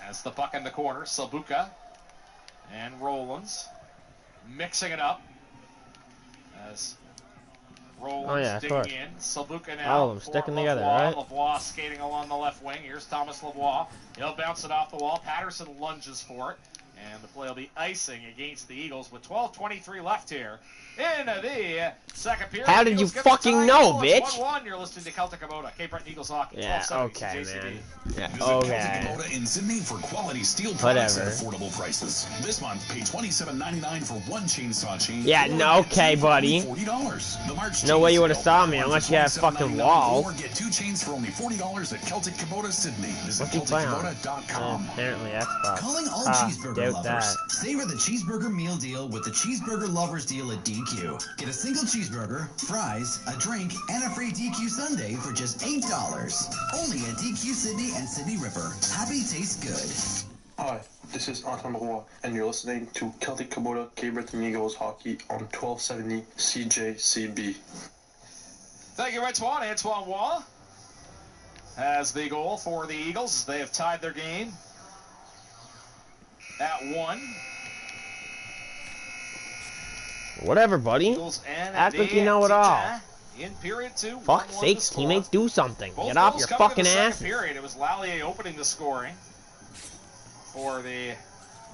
has the puck in the corner. Slavuka and Rollins mixing it up. As Rollins digging in. Slavuka now. All of them sticking together, right? Lavoie skating along the left wing. Here's Thomas Lavoie. He'll bounce it off the wall. Patterson lunges for it. And the play will be icing against the Eagles with 12:23 left here in the second period. How did you fucking know, bitch? 1-1. You're listening to Celtic Kubota, Cape Breton Eagles Hockey. Yeah, okay, man. Yeah, Visit okay. Celtic Kubota in Sydney for quality steel products at Whatever. affordable prices. This month, pay $27.99 for one chainsaw chain. Yeah, or no, get okay, two for buddy. only $40. The March No way you chain would have sale, saw me one unless for you had fucking $27.99, walls. Or get 2 chains for only $40 at Celtic Kubota Sydney. Visit What's he playing on? CelticKubota.com. Apparently Xbox. Calling all Ah, cheeseburger doubt lovers. that. Savor the cheeseburger meal deal with the Cheeseburger Lovers deal at DQ. Get a single cheeseburger, fries, a drink, and a free DQ sundae for just $8. Only at DQ Sydney and Sydney River. Happy tastes good. Hi, this is Antoine Roy, and you're listening to Celtic Kubota Cape Breton Eagles Hockey on 1270 CJCB. Thank you, Antoine. Antoine Waugh has the goal for the Eagles. They have tied their game at 1. Whatever, buddy. Eagles and Act like you know it all. In period 2. Fuck 1-1 sakes, the score. teammates, do something. Both Get off goals your coming in fucking the second ass. period. It was Lallier opening the scoring for the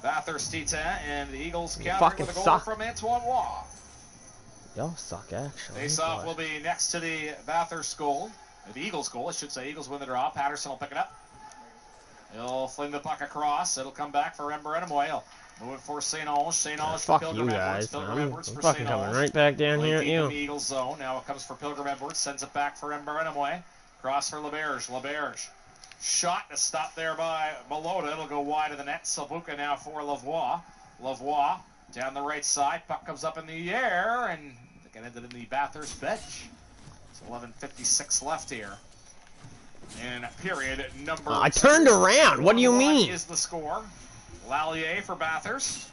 Bathurst Titan, and the Eagles countered fucking with a goal suck. from Antoine Waugh. Y'all suck, actually. Face-off will be next to the Bathurst goal. The Eagles goal, I should say. Eagles win the draw. Patterson will pick it up. He'll fling the puck across. It'll come back for Ember Enamoy. Moving for St. Ange. St. Ange for Fuck Pilgrim you Edwards. guys, Pilgrim man. Edwards I'm for fucking St. coming Ange. right back down here at Deep in you. the Eagles zone. Now it comes for Pilgrim Edwards. Sends it back for Ember Enamoy. Cross for LeBerge. LeBerge. Shot to stop there by Malota. It'll go wide of the net. Slavuka now for Lavoie. Lavoie down the right side. Puck comes up in the air, and it ended in the Bathurst bench. It's 11:56 left here. In period number I turned around. What do you 1-1 mean? is the score. Lallier for Bathurst.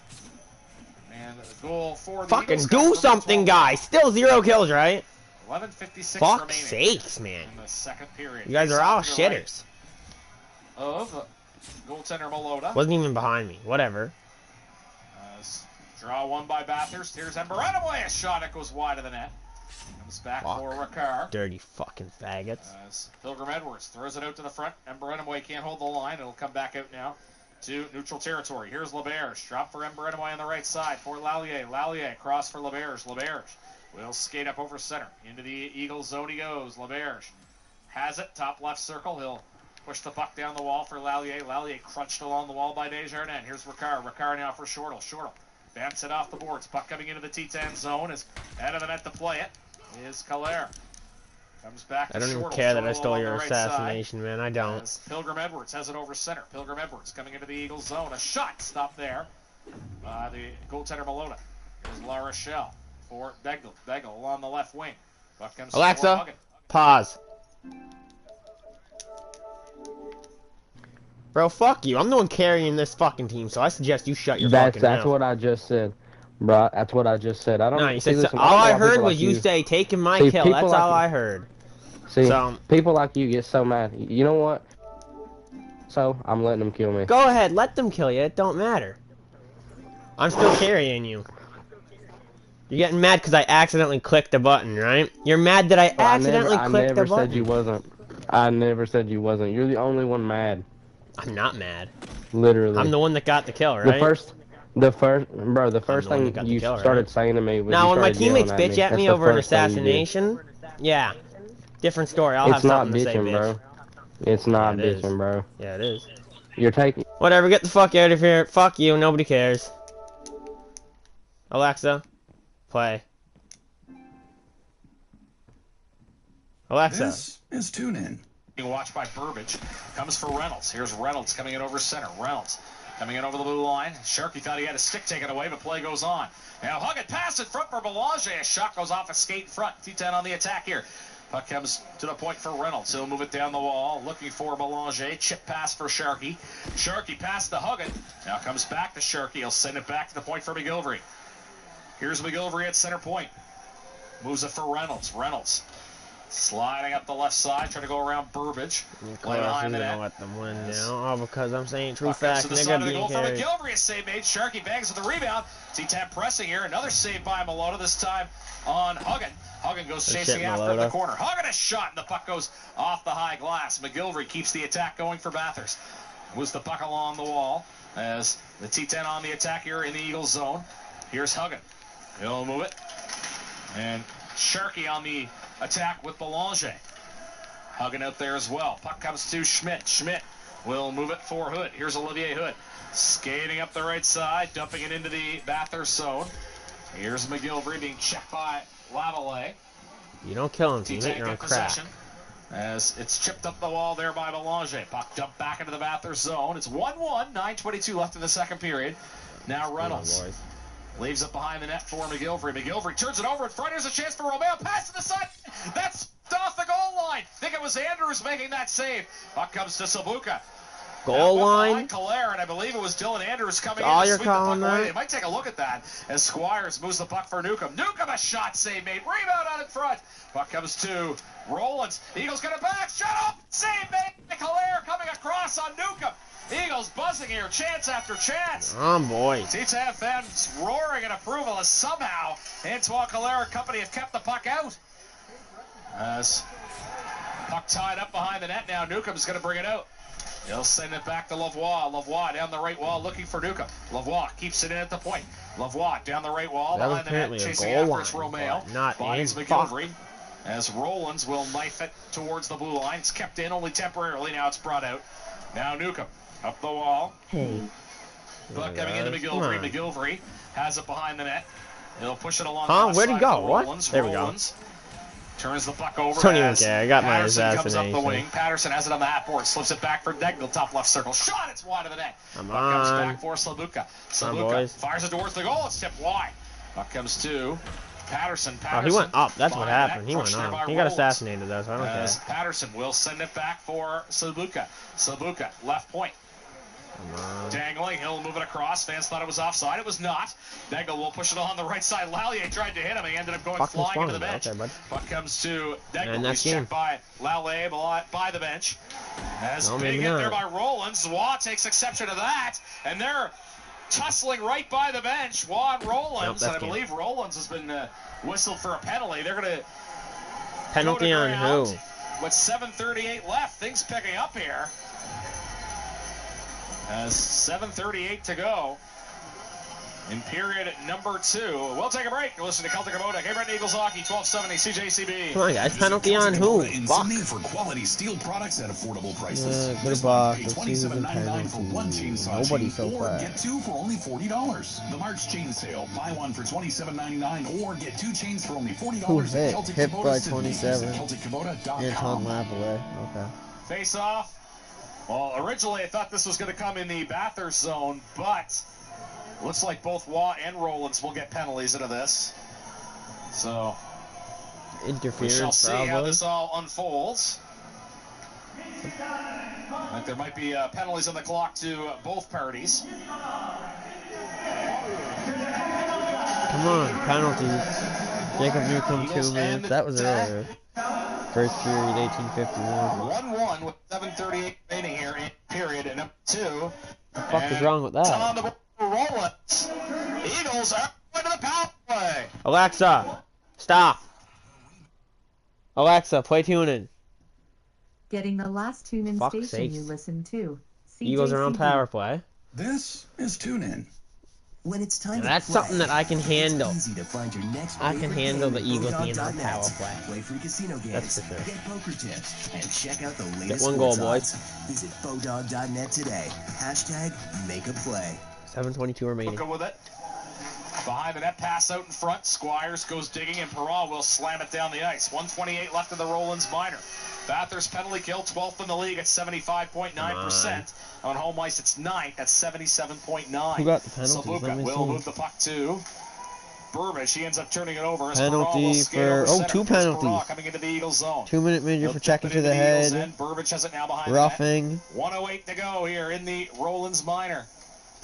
And the goal for the Fucking Eagles do comes from something, guys. Still 0 kills, right? 11:56 Fuck remaining sakes, man. in the second period. You guys are all Face-off to the right shitters. Of goaltender Malota. Wasn't even behind me. Whatever. Draw one by Bathurst. Here's Ember Enamoy. A shot that goes wide of the net. Comes back Fuck. for Ricard. Dirty fucking faggots. As Pilgrim Edwards throws it out to the front. Ember Enamoy can't hold the line. It'll come back out now to neutral territory. Here's LeBerge. Drop for Ember Enamoy on the right side for Lallier. Lallier cross for LeBerge. LeBerge will skate up over center. Into the Eagles zone he goes. LeBerge has it. Top left circle. He'll push the puck down the wall for Lallier. Lallier crunched along the wall by Desjardins. Here's Ricard. Ricard now for Shortle. Shortle bats it off the boards. Puck coming into the T10 zone. Is out of the net to play it. Is Calais. Comes back to I don't even Shortle. care that I Shortle stole along your the right assassination, man. I don't. as Pilgrim Edwards has it over center. Pilgrim Edwards coming into the Eagles zone. A shot stopped there by the goaltender Malota. Here's La Rochelle for Begel. Begel along the left wing. Puck comes to Alexa, Morgan. pause. Bro, fuck you. I'm the one carrying this fucking team, so I suggest you shut your fucking That's mouth. what I just said, bro. That's what I just said. I don't. No, you see, said listen, all I don't know why heard people was like you say taking my See, kill. people That's like all you- I heard. See, So- people like you get so mad. You know what? So I'm letting them kill me. Go ahead, let them kill you. It don't matter. I'm still carrying you. You're getting mad because I accidentally clicked the button, right? You're mad that I accidentally clicked the button. I never said you wasn't. I never said you wasn't. You're the only one mad. I'm not mad. Literally. I'm the one that got the kill, right? The first thing you started saying to me was now when my teammates bitch at me over an assassination, yeah, different story. I'll have something to say, bitch. Bro. It's not bitching, bro. Yeah, it is. You're taking. Whatever, get the fuck out of here. Fuck you, nobody cares. Alexa, play. Alexa. This is TuneIn. Being watched by Burbage. Comes for Reynolds. Here's Reynolds coming in over center. Reynolds coming in over the blue line. Sharkey thought he had a stick taken away, but play goes on. Now Huggett pass in front for Belanger. A shot goes off a skate in front. T10 on the attack here. Puck comes to the point for Reynolds. He'll move it down the wall. Looking for Belanger. Chip pass for Sharkey. Sharkey pass to Huggett. Now comes back to Sharkey. He'll send it back to the point for McGilvery. Here's McGilvery at center point. Moves it for Reynolds. Reynolds sliding up the left side, trying to go around Burbage. Play behind the net. Let them win now. Oh, because I'm saying true facts. To the side of the goal for McGilvery. A save made. Sharkey bangs with the rebound. T-Tap pressing here. Another save by Malota, this time on Huggin. Huggin goes chasing after in the corner. Huggin a shot, and the puck goes off the high glass. McGilvery keeps the attack going for Bathurst. Moves the puck along the wall as the T10 on the attack here in the Eagles zone. Here's Huggin. He'll move it. And Sharkey on the attack with Belanger. Hugging out there as well. Puck comes to Schmidt. Schmidt will move it for Hood. Here's Olivier Hood. Skating up the right side, dumping it into the Bathurst zone. Here's McGilvery being checked by Lavallee. You don't kill him, teammate. You're on crack. As it's chipped up the wall there by Belanger. Puck dumped back into the Bathurst zone. It's 1-1, 9:22 left in the second period. Now Reynolds leaves it behind the net for McGilvery. McGilvery turns it over in front. Here's a chance for Romeo. Pass to the side. That's off the goal line. I think it was Andrews making that save. Puck comes to Sabuka. Goal line. Claire, and I believe it was Dylan Andrews coming in to sweep the puck away. That? They might take a look at that as Squires moves the puck for Newcomb. Newcomb a shot save made. Rebound out in front. Puck comes to Rollins. Eagles get it back. Shut up. Save made. Claire coming across on Newcomb. Eagles buzzing here, chance after chance. Oh, boy. T-Tab fans roaring in approval as somehow Antoine Calera and company have kept the puck out. As puck tied up behind the net now, Newcomb's going to bring it out. He'll send it back to Lavoie. Lavoie down the right wall looking for Newcomb. Lavoie keeps it in at the point. Lavoie down the right wall behind the net, chasing after it's Romeo. Finds McGilvery. As Rollins will knife it towards the blue line. It's kept in only temporarily. Now it's brought out. Now Newcomb. Up the wall. Puck coming into McGilvery. McGilvery has it behind the net. He'll push it along. Where'd he go? What? There we go. Turns the puck over. Don't even care. I got my Patterson assassination. comes up the wing. Patterson has it on the half board. Slips it back for Degnall. Top left circle. Shot. It's wide of the net. Come puck comes back for Slabuka. Slabuka fires it towards the goal. It's tipped wide. Puck comes to Patterson. Oh, he went up. That's what happened. He went up. He got assassinated, though, so I don't care. Patterson will send it back for Slabuka. Slabuka, left point. Dangling, he'll move it across. Fans thought it was offside. It was not. Degnall will push it on the right side. Lallier tried to hit him. He ended up going flying into the bench. Puck comes to Degnall. He's checked by Lallier by the bench. As big hit there by Rollins. Waugh takes exception to that. And they're tussling right by the bench. Waugh and Rollins. And I believe Rollins has been whistled for a penalty. They're going to penalty on who? With 7:38 left. Things picking up here. As 7:38 to go in period number 2. We'll take a break. You're listening to Celtic Kubota. Cape Breton Eagles Hockey, 1270 CJCB. Come on, guys. Penalty on who? Fuck. For quality steel products at affordable prices. Good box. $27.99 for one chainsaw Nobody chain, so or fast. get 2 for only $40. The March chain sale. Buy one for $27.99 or get 2 chains for only $40. Who's hit? Celtic Hit Kubota by Sydney. 27. CelticKubota.com. Anton Lavallee. Okay. Face off. Well, originally I thought this was going to come in the Bathurst zone, but looks like both Waugh and Rollins will get penalties into this. So interference, we shall see probably. how this all unfolds. Like there might be penalties on the clock to both parties. Come on, penalties. Jacob Newcomb 2 minutes. That was earlier. First period, 1851. 1-1 with 7:38 remaining here in period and up 2. What the fuck is wrong with that? On the Rollins. Eagles are going to the power Alexa, stop. Alexa, play TuneIn. Getting the last tune-in Fuck's station sakes. you listen to. Eagles are on CJCB. power play. This is TuneIn. When it's time That's to play, something that I can handle. It's easy to find your next I can favorite handle the game Eagles at being on Bodog.net. power play. Play free casino games, That's for sure. get poker tips, and check out the latest Get one goal, sports boys. odds. Visit Bodog.net today. # make a play. 7:22 remaining. Go with it. Behind the net, pass out in front. Squires goes digging, and Perrault will slam it down the ice. 1:28 left in the Rollins minor. Bathurst penalty kill, 12th in the league at 75.9%. On home ice, it's 9th at 77.9. Who got the penalties? Sabuka Let me will see. move the puck to Burbage. He ends up turning it over. As Penalty Perrault will skate over for- oh, center. two Here's penalties. Perrault coming into the Eagles zone. 2-minute major He'll for tip checking it to into the Eagles head. end. Burbage has it now behind Roughing. the net. 1:08 to go here in the Rollins minor.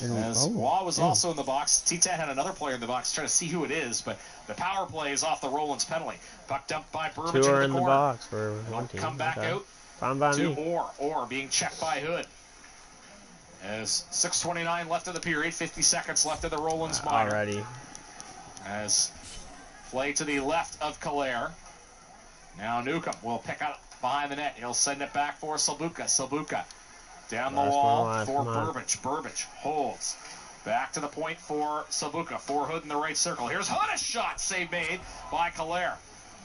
As Oh, Waugh was yeah. also in the box. T-Tan had another player in the box trying to see who it is, but the power play is off the Rollins penalty. Puck dumped by Burbage 2 are in in the the corner. box for one team. Come back Okay. out Fine by to me. Orr being checked by Hood. As 6:29 left of the period, 50 seconds left of the Rollins minor. Already. As play to the left of Kalair. Now Newcomb will pick up behind the net. He'll send it back for Sabuka. Sabuka down the Last wall one, for come on. Burbage. Burbage holds. Back to the point for Sabuka. For Hood in the right circle. Here's Hood, a shot. Save made by Kalair.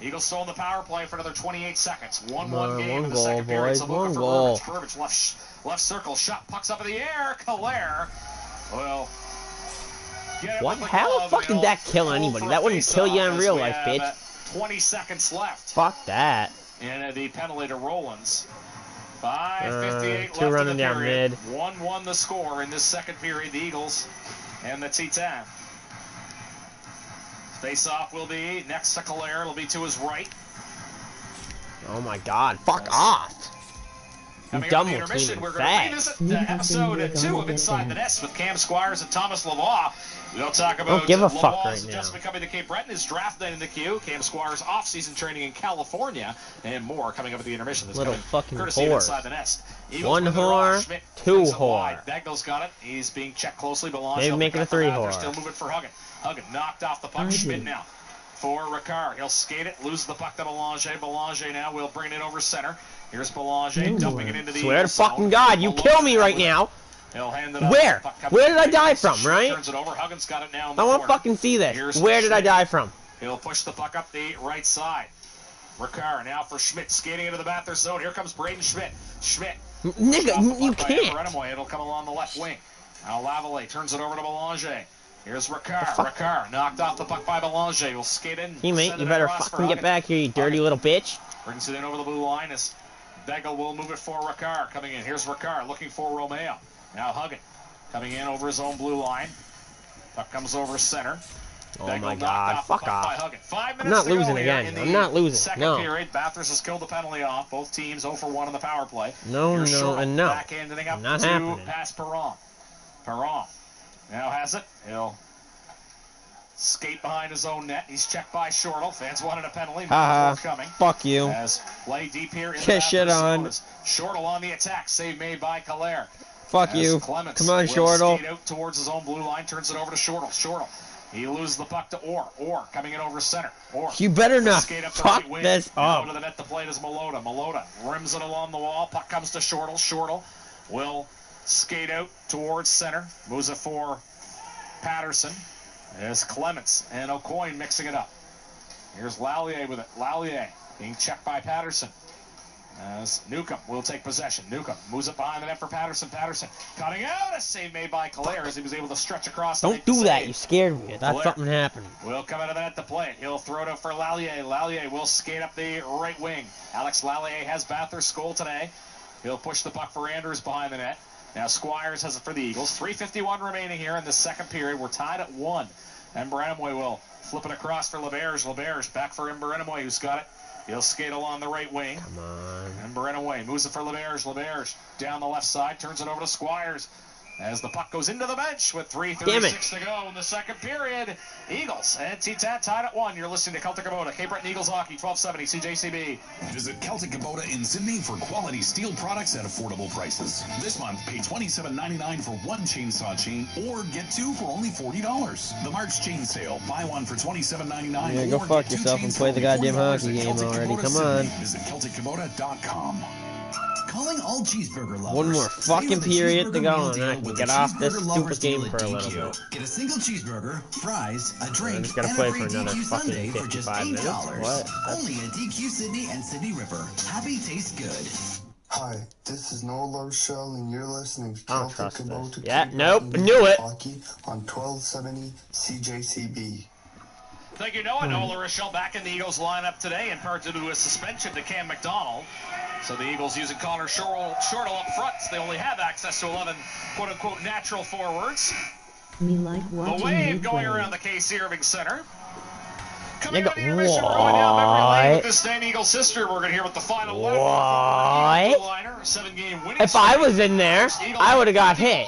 Eagles still in the power play for another 28 seconds. 1-1 game one in the goal, second period. boys, Sabuka one for goal. Burbage. Burbage left circle. Shot pucks up in the air. Kalair will get it What? with the How the glove, fuck and did he'll that kill hold anybody? for That a wouldn't kill you face-off in as real we life, have, bitch. 20 seconds left. Fuck that. And the penalty to Rollins. 5:58 two left running in the down period. mid. 1-1 the score in this second period. The Eagles and the T-10. Face-off will be next to Kalair. It'll be to his right. Oh my god. Fuck off. You Coming up dumb in the with intermission, team we're going to fast. revisit episode 2 of Inside the Nest with Cam Squires and Thomas Lavoie. We'll talk about Don't give a fuck Lavoie's right adjustment now. coming to Cape Breton, his draft night in the queue, Cam Squires' off-season training in California, and more coming up at the intermission. That's Little coming fucking courtesy of whore. Inside the Nest. Eagles One with the draw. whore, Schmidt two sends it wide. whore. Begl's got it. He's being checked closely. Belanger Maybe will make pick it a up the three Badgers. whore. Still moving for Huggin. Huggin knocked off the puck. Schmidt now for Ricard. He'll skate it, lose the puck to Belanger. Belanger now will bring it over center. Here's Belanger dumping it into the Swear to Eagles zone. fucking God, you kill me right now. He'll hand it up. Where? Puck comes Where did I to die Eagles. from, Schmidt right? Turns it over. Huggins got it now in the I want to corner. fucking see this. Here's Where did I Schmidt. die from? He'll push the puck up the right side. Ricard now for Schmidt, skating into the Bathurst zone. Here comes Braden Schmidt. Schmidt. Nigga, Off the you puck by can't. Emmanuel. It'll come along the left wing. Now Lavallee turns it over to Belanger. Here's Ricard. Ricard knocked off the puck by Belanger. He'll skate in. Teammate, send you it better across for fucking get Huggins. back here, you dirty little bitch. Brings it in over the blue line as Begel will move it for Ricard. Coming in. Here's Ricard looking for Romeo. Now Huggin coming in over his own blue line. Puck comes over center. Oh Begel my knocked God, off the fuck puck by off. Huggin. 5 minutes I'm not to go losing here again. in the I'm not losing. Second No. period. Bathurst has killed the penalty off. Both teams 0 for 1 on the power play. No, Here's no, Shortle and no. backhanding up Not to happening. pass Perron. Perron now has it. He'll skate behind his own net. He's checked by Shortle. Fans wanted a penalty. Haha. Forthcoming. Fuck you. As play deep here in the Get shit Bathurst on. zone is Shortle on the attack. Save made by Kalair. Fuck As you. Clements Come on, will Shortle. skate out towards his own blue line. Turns it over to Shortle. Shortle. He loses the puck to Orr. Orr coming in over center. Orr. You better not Skate up the fuck right wing. this Now up. to the net to play is Malota. Malota rims it along the wall. Puck comes to Shortle. Shortle will skate out towards center. Moves it for Patterson. There's Clements and O'Coin mixing it up. Here's Lallier with it. Lallier being checked by Patterson. As Newcomb will take possession. Newcomb moves it behind the net for Patterson. Patterson cutting out. A save made by Kalair as he was able to stretch across. Don't do that. You scared me. I thought Blair something happened. will come out of the net to play it. He'll throw it up for Lallier. Lallier will skate up the right wing. Alex Lallier has Bathurst's goal today. He'll push the puck for Andrews behind the net. Now Squires has it for the Eagles. 3:51 remaining here in the second period. We're tied at 1. And Ember-Enemoy will flip it across for LeBerge. LeBerge back for Ember-Enemoy, who's got it. He'll skate along the right wing. Come on. Ember-Enemoy moves it for LeBerge. LeBerge down the left side, turns it over to Squires. as the puck goes into the bench with 3:36 to go in the second period. Eagles and T-Tat tied at 1. You're listening to Celtic Kubota, Cape Breton Eagles Hockey, 1270 CJCB. Visit Celtic Kubota in Sydney for quality steel products at affordable prices. This month, pay $27.99 for one chainsaw chain or get two for only $40. The March chain sale, buy one for $27.99. Yeah, go fuck yourself and play the goddamn hockey game already. Come on. Visit CelticKubota.com. Calling all cheeseburger lovers. One more fucking period to go, and I can get off this stupid game deal for a at little DQ. bit. Get a single cheeseburger, fries, a drink, I'm just gonna and play a for free another DQ fucking Sunday for just 55 minutes. $8. What? Only at DQ Sydney and Sydney River. Happy tastes good. Hi, this is Noah LaRochelle, and you're listening to I don't Celtic trust Kubota this. Yeah, Cape nope, Breton knew it. Hockey on 1270 CJCB. Thank you, Noah. Noah LaRochelle back in the Eagles lineup today, in part due to a suspension to Cam McDonald. So the Eagles using Connor Shortle up front. They only have access to 11 quote-unquote natural forwards. Me like watching The wave you going play. around the KC Irving Center. Coming Coming to the intermission, we're going down memory lane with this Stan Eagles history. We're going to hear what the final What? liner, 7-game winning If I was in there, I would have got hit.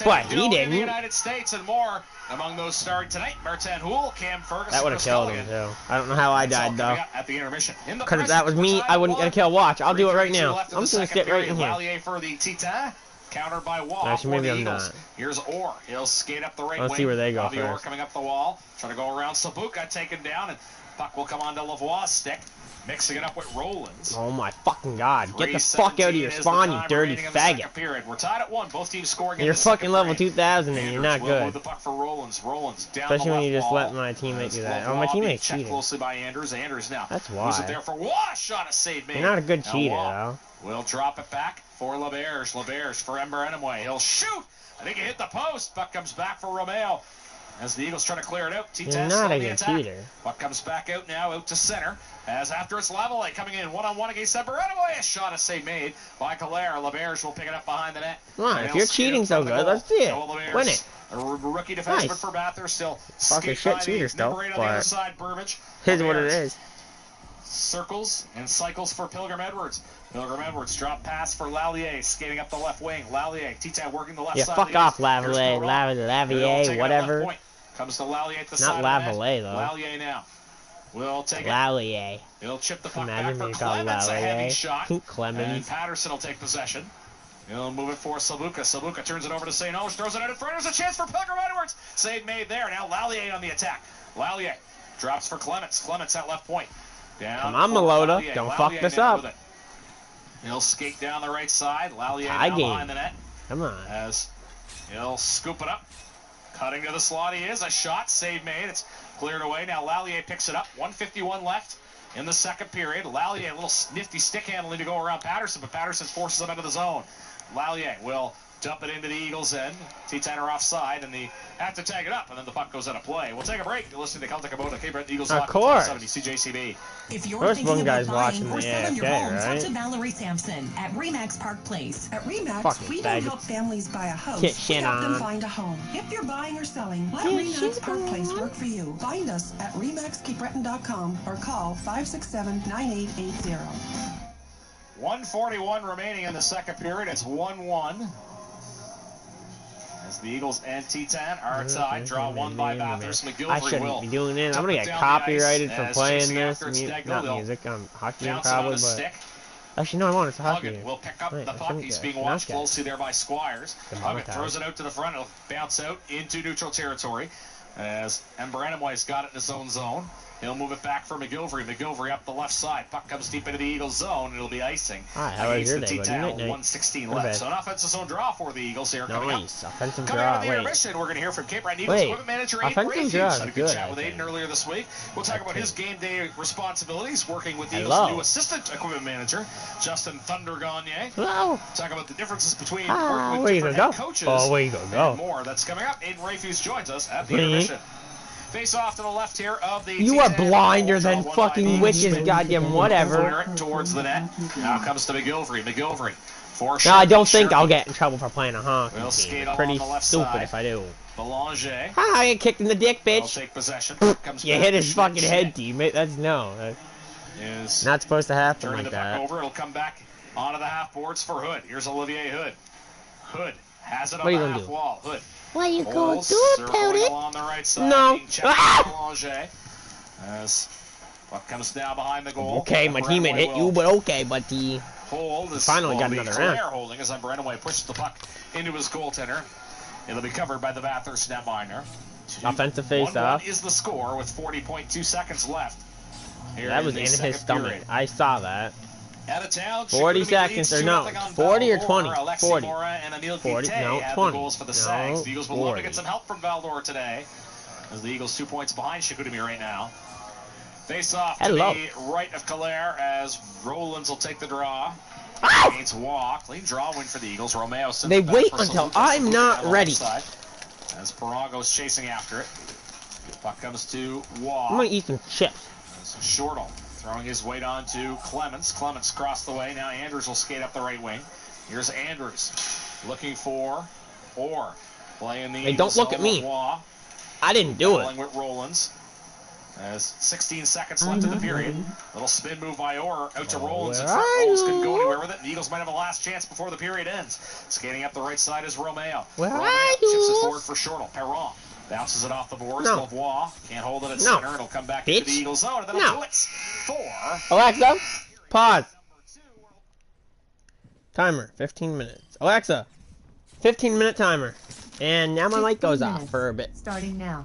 But he in the didn't. United States and more. Among those starring tonight, Martin Houle, Cam Ferguson, That would have killed him too. I don't know how I died though. At the intermission. Because if that was me, I wouldn't get a kill. Watch, I'll do it right now. I'm just gonna sit right in here. Lallier for the Titan. Countered by Wall Actually, for maybe the I'm Eagles. not. Here's Orr. He'll skate up the right Let's wing. see where they go Bobby Orr first. coming up the wall. Trying to go around Sabuka, taken down, and puck will come on to Lavoie's stick. Mixing it up with Rollins. Oh my fucking god. Get the fuck out of your spawn, you dirty faggot. We're tied at 1. Both teams scoring in You're the fucking second level period. 2000 and you're not Will move good. the puck for Rollins. Rollins down Especially the when you left just wall. let my teammate do that. As Oh, my Lavoie being teammate's checked cheating. closely by Anders. Anders now. That's Moves why. it there for Waugh. Shot a save made. You're not a good Now cheater, Waugh though. will drop it back for LeBerge. LeBerge for Ember Enamway. He'll shoot. I think he hit the post. Puck comes back for Romeo. As the Eagles try to clear it out. You're not a good cheater. Puck comes back out now, out to center. As after it's Lavallee coming in one-on-one against Ember Enamway. A shot, a save made by Calais. LeBerge will pick it up behind the net. Come on, And if he'll you're skate cheating in so front of the good, goal. let's see it. Noah LeBerge, Win it. a rookie defenseman Nice. for Bathurst. Still Fucking skate shit by the cheater still, number 8 on the other but side, Burbage. here's what it LeBerge is. circles and cycles for Pilgrim Edwards. Pilgrim Edwards drop pass for Lallier, skating up the left wing. Lallier, T-Tan working the left Yeah, side. fuck of the off, ice. Here's Lavalley, Perron. He'll Lavier, take it up whatever. left point. Comes to Lallier at the Not side of the Lavallee, net. though. Lallier now. Will take it. Lallier. He'll chip the puck Imagine back being for called Clemens. A heavy Lallier. shot. And Clemens. Patterson will take possession. He'll move it for Sabuka. Sabuka turns it over to St. Oge, throws it out in front. There's a chance for Pilgrim Edwards. Save made there. Now Lallier on the attack. Lallier drops for Clements. Clements at left point. Down Come on, for Melota. Lallier. Don't Lallier fuck this now up. with it. He'll skate down the right side. Lallier Tie now game. behind the net. Come on. As he'll scoop it up. Cutting to the slot he is. A shot. Save made. It's cleared away. Now Lallier picks it up. 1:51 left in the second period. Lallier, a little nifty stick handling to go around Patterson, but Patterson forces him into the zone. Lallier will dump it into the Eagles' end. T-10 are offside, and they have to tag it up, and then the puck goes out of play. We'll take a break. You're listening to Celtic Kubota, Cape Breton Eagles. Of course. 70 CJCB. If you're First thinking one guy's of buying watching or the selling your AFK, home, talk right? to Valerie Sampson at Remax Park Place. At Remax, Fucking we don't faggots. help families buy a house. Get We shit help them on. find a home. If you're buying or selling, let Get Remax shit Park Place on. work for you. Find us at RemaxCapeBreton.com or call 567-9880. 1:41 remaining in the second period. It's 1-1. As the Eagles and T-10 are tied. Draw one by Bathurst. I McGilvery shouldn't will be doing it. I'm gonna get down the copyrighted ice for as playing chasing this. after it's Not Deggle. music, hockey game Bounce it on probably, the but stick. actually no, I want it to hockey. Huggin will pick up Wait, the I puck. shouldn't He's get being it. watched Not get it. closely there by Squires. Huggin Demonetized. throws it out to the front. It'll bounce out into neutral territory as Ember Enamway's got it in his own zone. He'll move it back for McGilvery. McGilvery up the left side. Puck comes deep into the Eagles' zone, and it'll be icing. All right, how was Against your the day, buddy? T-Town, Night-night. 1:16 Go left. bed. So an offensive zone draw for the Eagles here coming up. Nice. Offensive Coming out draw. of the Wait. intermission, we're going to hear from Cape Breton Eagles Wait. equipment manager Aiden Offensive Rayfuse. draw is Had a good good, chat I with think. Aiden earlier this week. We'll talk about his game day responsibilities, working with the Hello. Eagles' new assistant equipment manager, Justin Thunder Gagne. Hello. Talk about the differences between Ah, working where with you different gonna head go? coaches Oh, where you gonna go? and more. That's coming up. Aiden Rayfuse joins us at the Me? intermission. Face off to the left here of the You are T-10. blinder than One fucking by witches, Eagles. goddamn whatever. Clear it towards the net. Now comes to McGilvery. McGilvery. For No, I don't Sharkey. think I'll get in trouble for playing a hockey We'll team. skate It's along pretty the left stupid side. if I do. Belanger. Ha! I get kicked in the dick, They'll bitch. take possession. Comes You back. hit his fucking Schmidt. head, teammate. That's no. That's Is not supposed to happen turning like the puck that. over. It'll come back onto the half boards for Hood. Here's Olivier Hood. Hood Has it What on are you the gonna half do? wall. Hood. What are you Holes gonna do about circling it? along the right side. No. Being checked Ah! by Belanger. As puck comes down behind the goal. Okay, my teammate hit you, but okay, buddy. Hold is Finally got another round. Claire holding as Brandaway pushes the puck into his goaltender. It'll be covered by the Bathurst netminder. Offensive face-off. 1-1 is the score with 40.2 seconds left. Here That in was the in his second stomach. period. I saw that. Out of town, 40 Chicoutimi seconds, leads or no, 2-0 on 40 or Val-d'Or. 20? Alexi 40. Mora and Emile 40, Guité no, have 20. the goals for the No, Sags. The Eagles would love to 40. get some help from Val-d'Or today, as the Eagles 2 points behind Chicoutimi right now. Face off to the right of Calais as Rollins will take the draw. Gains walk. Clean draw win for the Eagles. Romeo sends They it back wait for until Salukas. I'm not On the ready. left side, as Parago's chasing after it. Puck comes to Waugh. I'm gonna eat some chips. Shortle throwing his weight on to Clements. Clements crossed the way. Now Andrews will skate up the right wing. Here's Andrews looking for Orr. Playing the Hey, don't look at me. Waugh. I didn't do it. Battling with Rollins. As 16 seconds left in the period. Little spin move by Orr out to Rollins. And Rollins couldn't go anywhere with it. The Eagles might have a last chance before the period ends. Skating up the right side is Romeo. Romeo chips it forward for Shortle. Perron bounces it off the boards. No. Lavoie can't hold it at No. center. It'll come back Bitch. into the Eagles zone. And then No. a blitz for Alexa, pause. Timer, 15 minutes. Alexa, 15-minute timer. And now my light goes off for a bit. Starting now.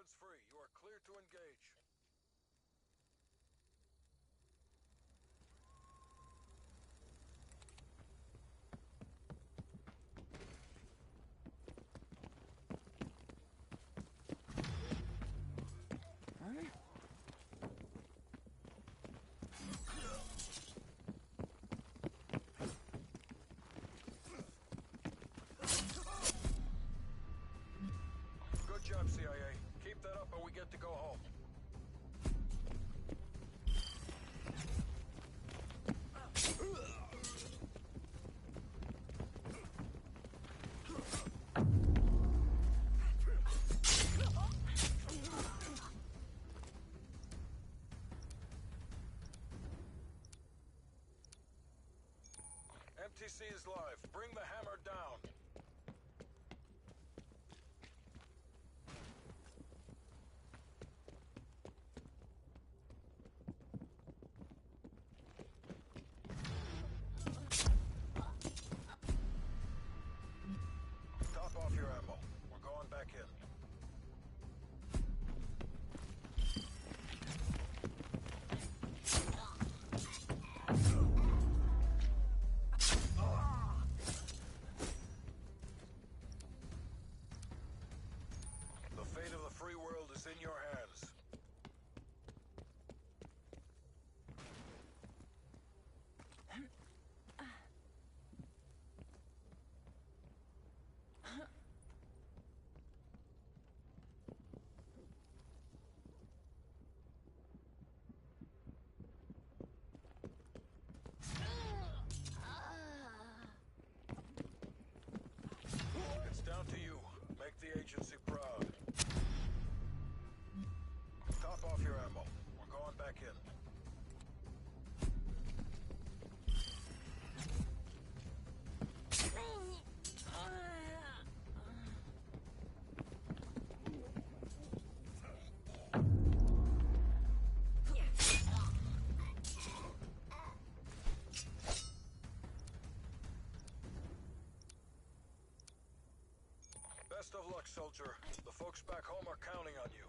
Hands free. You are clear to engage. Good job, CIA. Keep that up and we get to go home. MTC is live. Bring the hammer down. Top off your ammo. We're going back in. The fate of the free world is in your hands. It's down to you. Make the agency proud. Top off your ammo. We're going back in. Best of luck, soldier. The folks back home are counting on you.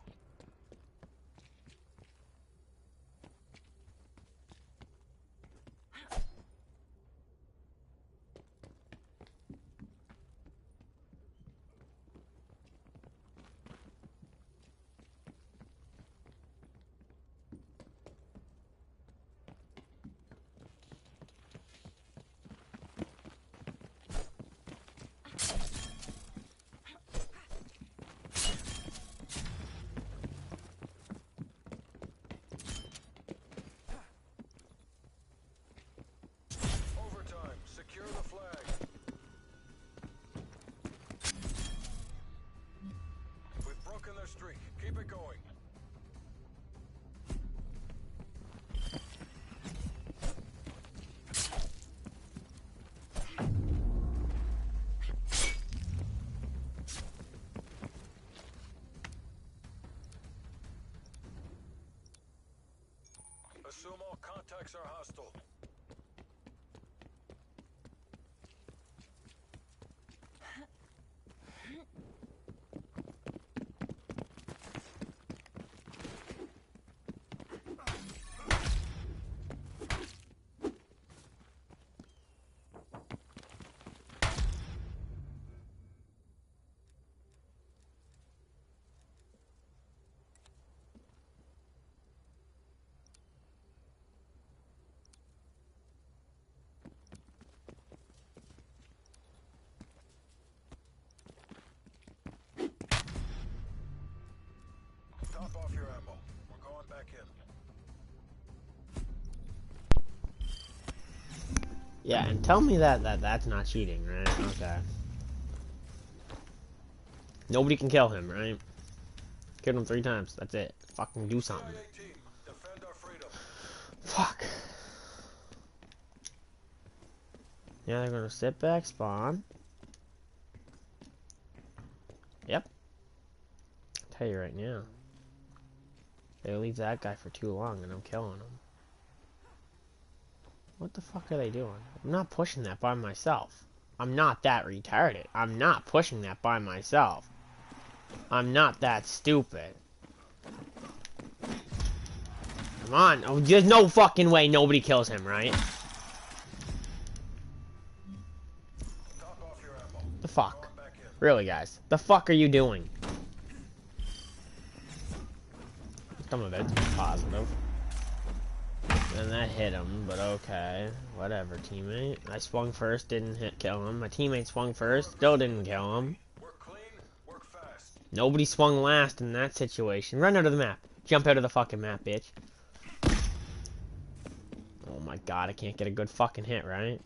Overtime. Secure the flag. We've broken their streak. Keep it going. Assume all contacts are hostile. Top off your ammo. We're going back in. Yeah, and tell me that's not cheating, right? Okay. Nobody can kill him, right? Killed him 3 times. That's it. Fucking do something. Fuck. Yeah, they're gonna sit back, spawn. Yep. I'll tell you right now. They leave that guy for too long and I'm killing him. What the fuck are they doing? I'm not pushing that by myself. I'm not that retarded. I'm not pushing that by myself. I'm not that stupid. Come on. Oh, there's no fucking way nobody kills him, right? The fuck? Really, guys? The fuck are you doing? Some of it's positive. And that hit him, but okay. Whatever, teammate. I swung first, didn't kill him. My teammate swung first, still didn't kill him. Nobody swung last in that situation. Run out of the map. Jump out of the fucking map, bitch. Oh my god, I can't get a good fucking hit, right?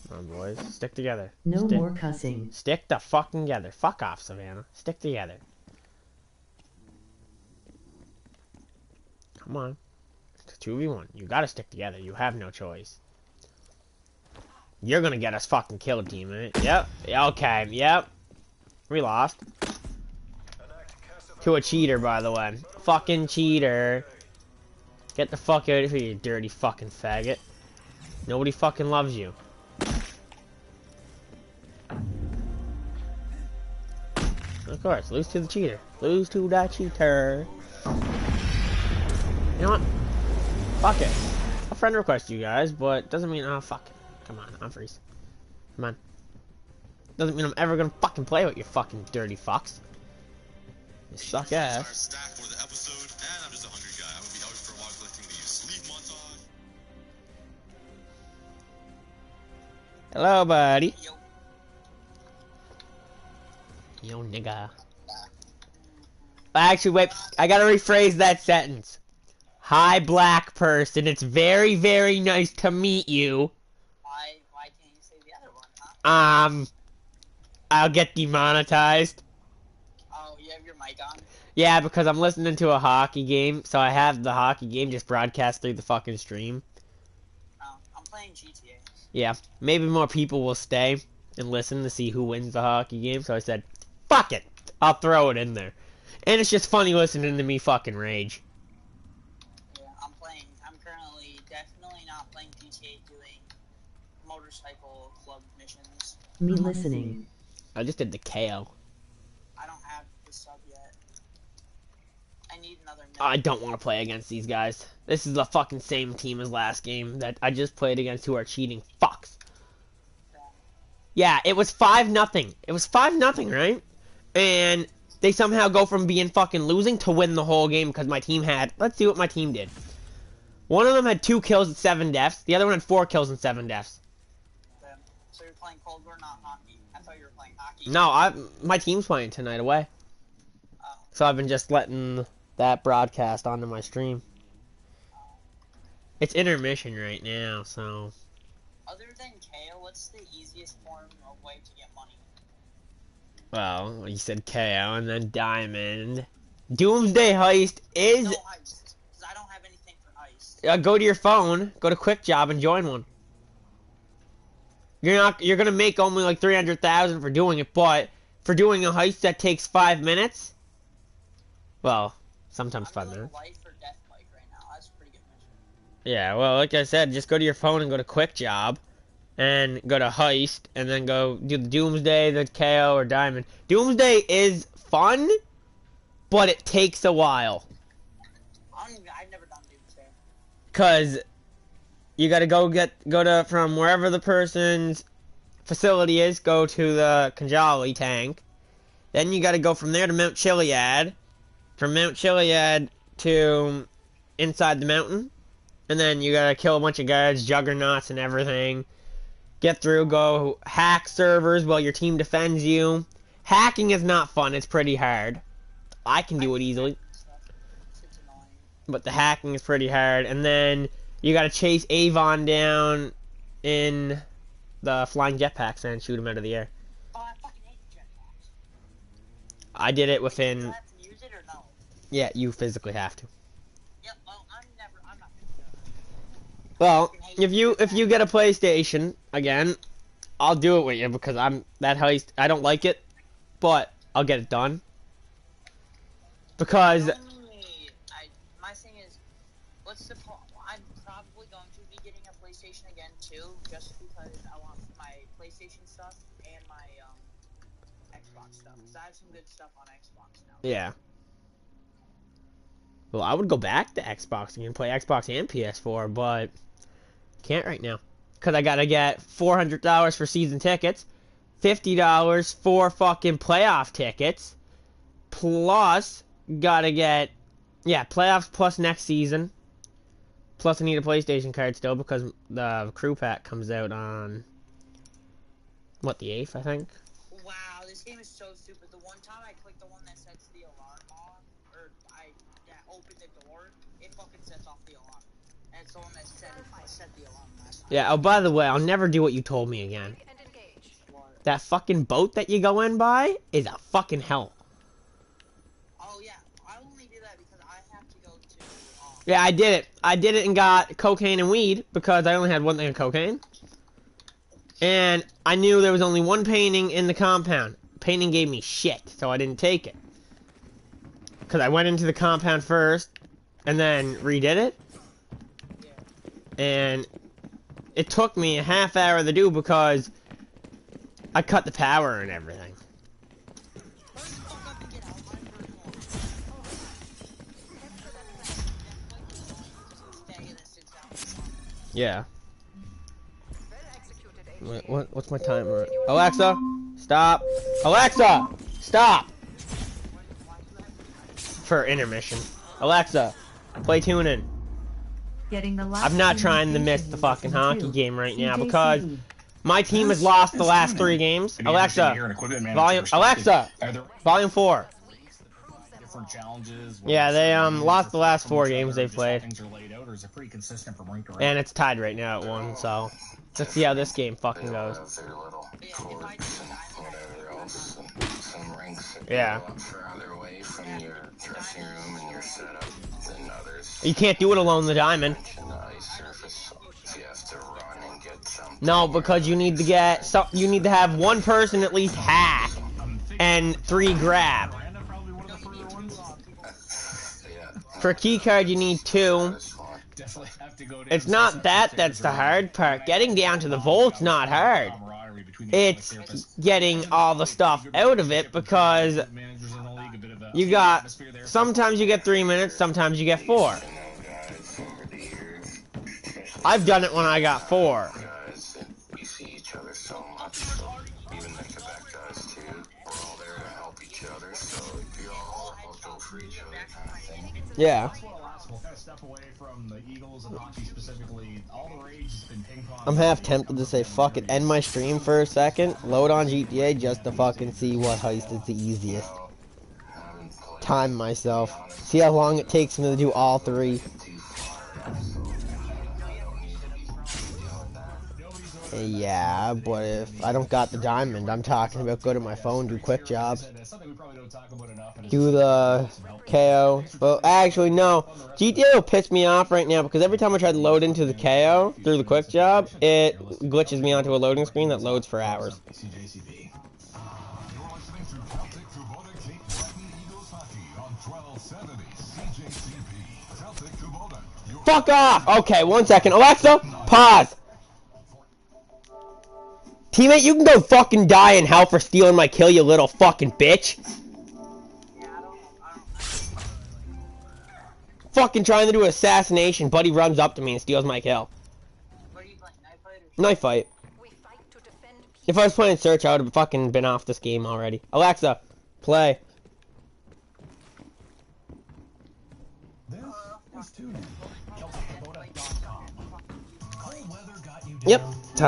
Come on, boys. Stick together. No more cussing. Stick the fucking together. Fuck off, Savannah. Stick together. Come on. It's 2v1. You gotta stick together. You have no choice. You're gonna get us fucking killed, teammate. Yep. Okay. Yep. We lost. To a cheater, by the way. Fucking cheater. Get the fuck out of here, you dirty fucking faggot. Nobody fucking loves you. Of course, lose to the cheater. Lose to that cheater. You know what? Fuck it. I'll friend request you guys, but doesn't mean, oh fuck it. Come on, I'm freeze. Come on. Doesn't mean I'm ever gonna fucking play with you fucking dirty fucks. You suck ass. Hello, buddy. Yo, nigga. Actually, wait. I gotta rephrase that sentence. Hi, black person. It's very, very nice to meet you. Why can't you say the other one, huh? I'll get demonetized. Oh, you have your mic on? Yeah, because I'm listening to a hockey game, so I have the hockey game just broadcast through the fucking stream. Oh, I'm playing GTA. Yeah, maybe more people will stay and listen to see who wins the hockey game, so I said, fuck it, I'll throw it in there. And it's just funny listening to me fucking rage. Yeah, I'm currently definitely not playing GTA, doing motorcycle club missions. Me listening. I just did the KO. I don't have the sub yet. I need another minute. I don't want to play against these guys. This is the fucking same team as last game that I just played against who are cheating fucks. Yeah, it was 5-0. It was 5-0, right? And they somehow go from being fucking losing to win the whole game because my team had... Let's see what my team did. One of them had 2 kills and 7 deaths. The other one had 4 kills and 7 deaths. So you're playing Cold War, not hockey. I thought you were playing hockey. No, my team's playing tonight away. So I've been just letting that broadcast onto my stream. It's intermission right now, so... Other than KO, what's the easiest form of way to get money? Well, you said KO and then Diamond. Doomsday Heist is... No heist, because I don't have anything for heist. Go to your phone, go to Quick Job and join one. You're gonna make only like 300,000 for doing it, but for doing a heist that takes 5 minutes, well, sometimes 5 minutes. Life or death bike right now. That's a pretty good mission. Yeah, well, like I said, just go to your phone and go to Quick Job, and go to Heist, and then go do the Doomsday, the KO, or Diamond. Doomsday is fun, but it takes a while. I've never done Doomsday. Cause you gotta from wherever the person's facility is, go to the Kanjali tank. Then you gotta go from there to Mount Chiliad. From Mount Chiliad to inside the mountain. And then you gotta kill a bunch of guards, juggernauts and everything. Get through, go hack servers while your team defends you. Hacking is not fun, it's pretty hard. I can do it easily. But the hacking is pretty hard. And then you gotta chase Avon down in the flying jetpacks and shoot him out of the air. Oh, I fucking hate jetpacks. I did it within... Do you have to use it or no? Yeah, you physically have to. Yep, well, I'm not gonna do it. Well, if you get a PlayStation again, I'll do it with you because that heist. I don't like it, but I'll get it done. Because my thing is, what's the point? I'm probably going to be getting a PlayStation again too, just because I want my PlayStation stuff and my Xbox stuff. Because I have some good stuff on Xbox now. Yeah. Well, I would go back to Xbox and play Xbox and PS4, but can't right now. Because I gotta get $400 for season tickets, $50 for fucking playoff tickets, plus gotta get, yeah, playoffs plus next season. Plus I need a PlayStation card still because the crew pack comes out on, what, the 8th, I think? Wow, this game is so stupid. The one time I clicked the one that sets the alarm off, or I opened the door, it fucking sets off the alarm. And it's the one that set the alarm last time. Yeah, oh, by the way, I'll never do what you told me again. That fucking boat that you go in by is a fucking hell. Oh, yeah. I only do that because I have to go to... Yeah, I did it. I did it and got cocaine and weed because I only had one thing of cocaine. And I knew there was only one painting in the compound. Painting gave me shit, so I didn't take it. Because I went into the compound first and then redid it. And it took me a half hour to do because I cut the power and everything. Yeah. What's my timer? Alexa, stop. Alexa, stop. For intermission. Alexa, play tuning. I'm not trying to miss the fucking hockey game right now because my team has lost the last 3 games. Alexa, volume 4. Yeah, they lost the last 4 games they've played. And it's tied right now at 1, so let's see how this game fucking goes. Yeah. You can't do it alone in the diamond. No, because you need to get you need to have one person at least hack and 3 grab. For a key card you need 2. It's not that's the hard part. Getting down to the vault's not hard. It's getting all the stuff out of it because you got, sometimes you get 3 minutes, sometimes you get 4. I've done it when I got 4. Yeah. I'm half tempted to say fuck it, end my stream for a second, load on GTA just to fucking see what heist is the easiest. Time myself. See how long it takes me to do all 3. Yeah, but if I don't got the diamond, I'm talking about go to my phone, do quick jobs. Do the KO. Well, actually, no. GTA will piss me off right now because every time I try to load into the KO through the quick job, it glitches me onto a loading screen that loads for hours. Fuck off! Okay, 1 second. Alexa, pause! Teammate, you can go fucking die in hell for stealing my kill, you little fucking bitch. Fucking trying to do assassination. Buddy runs up to me and steals my kill. Knife fight. If I was playing search, I would have fucking been off this game already. Alexa, play. Yep.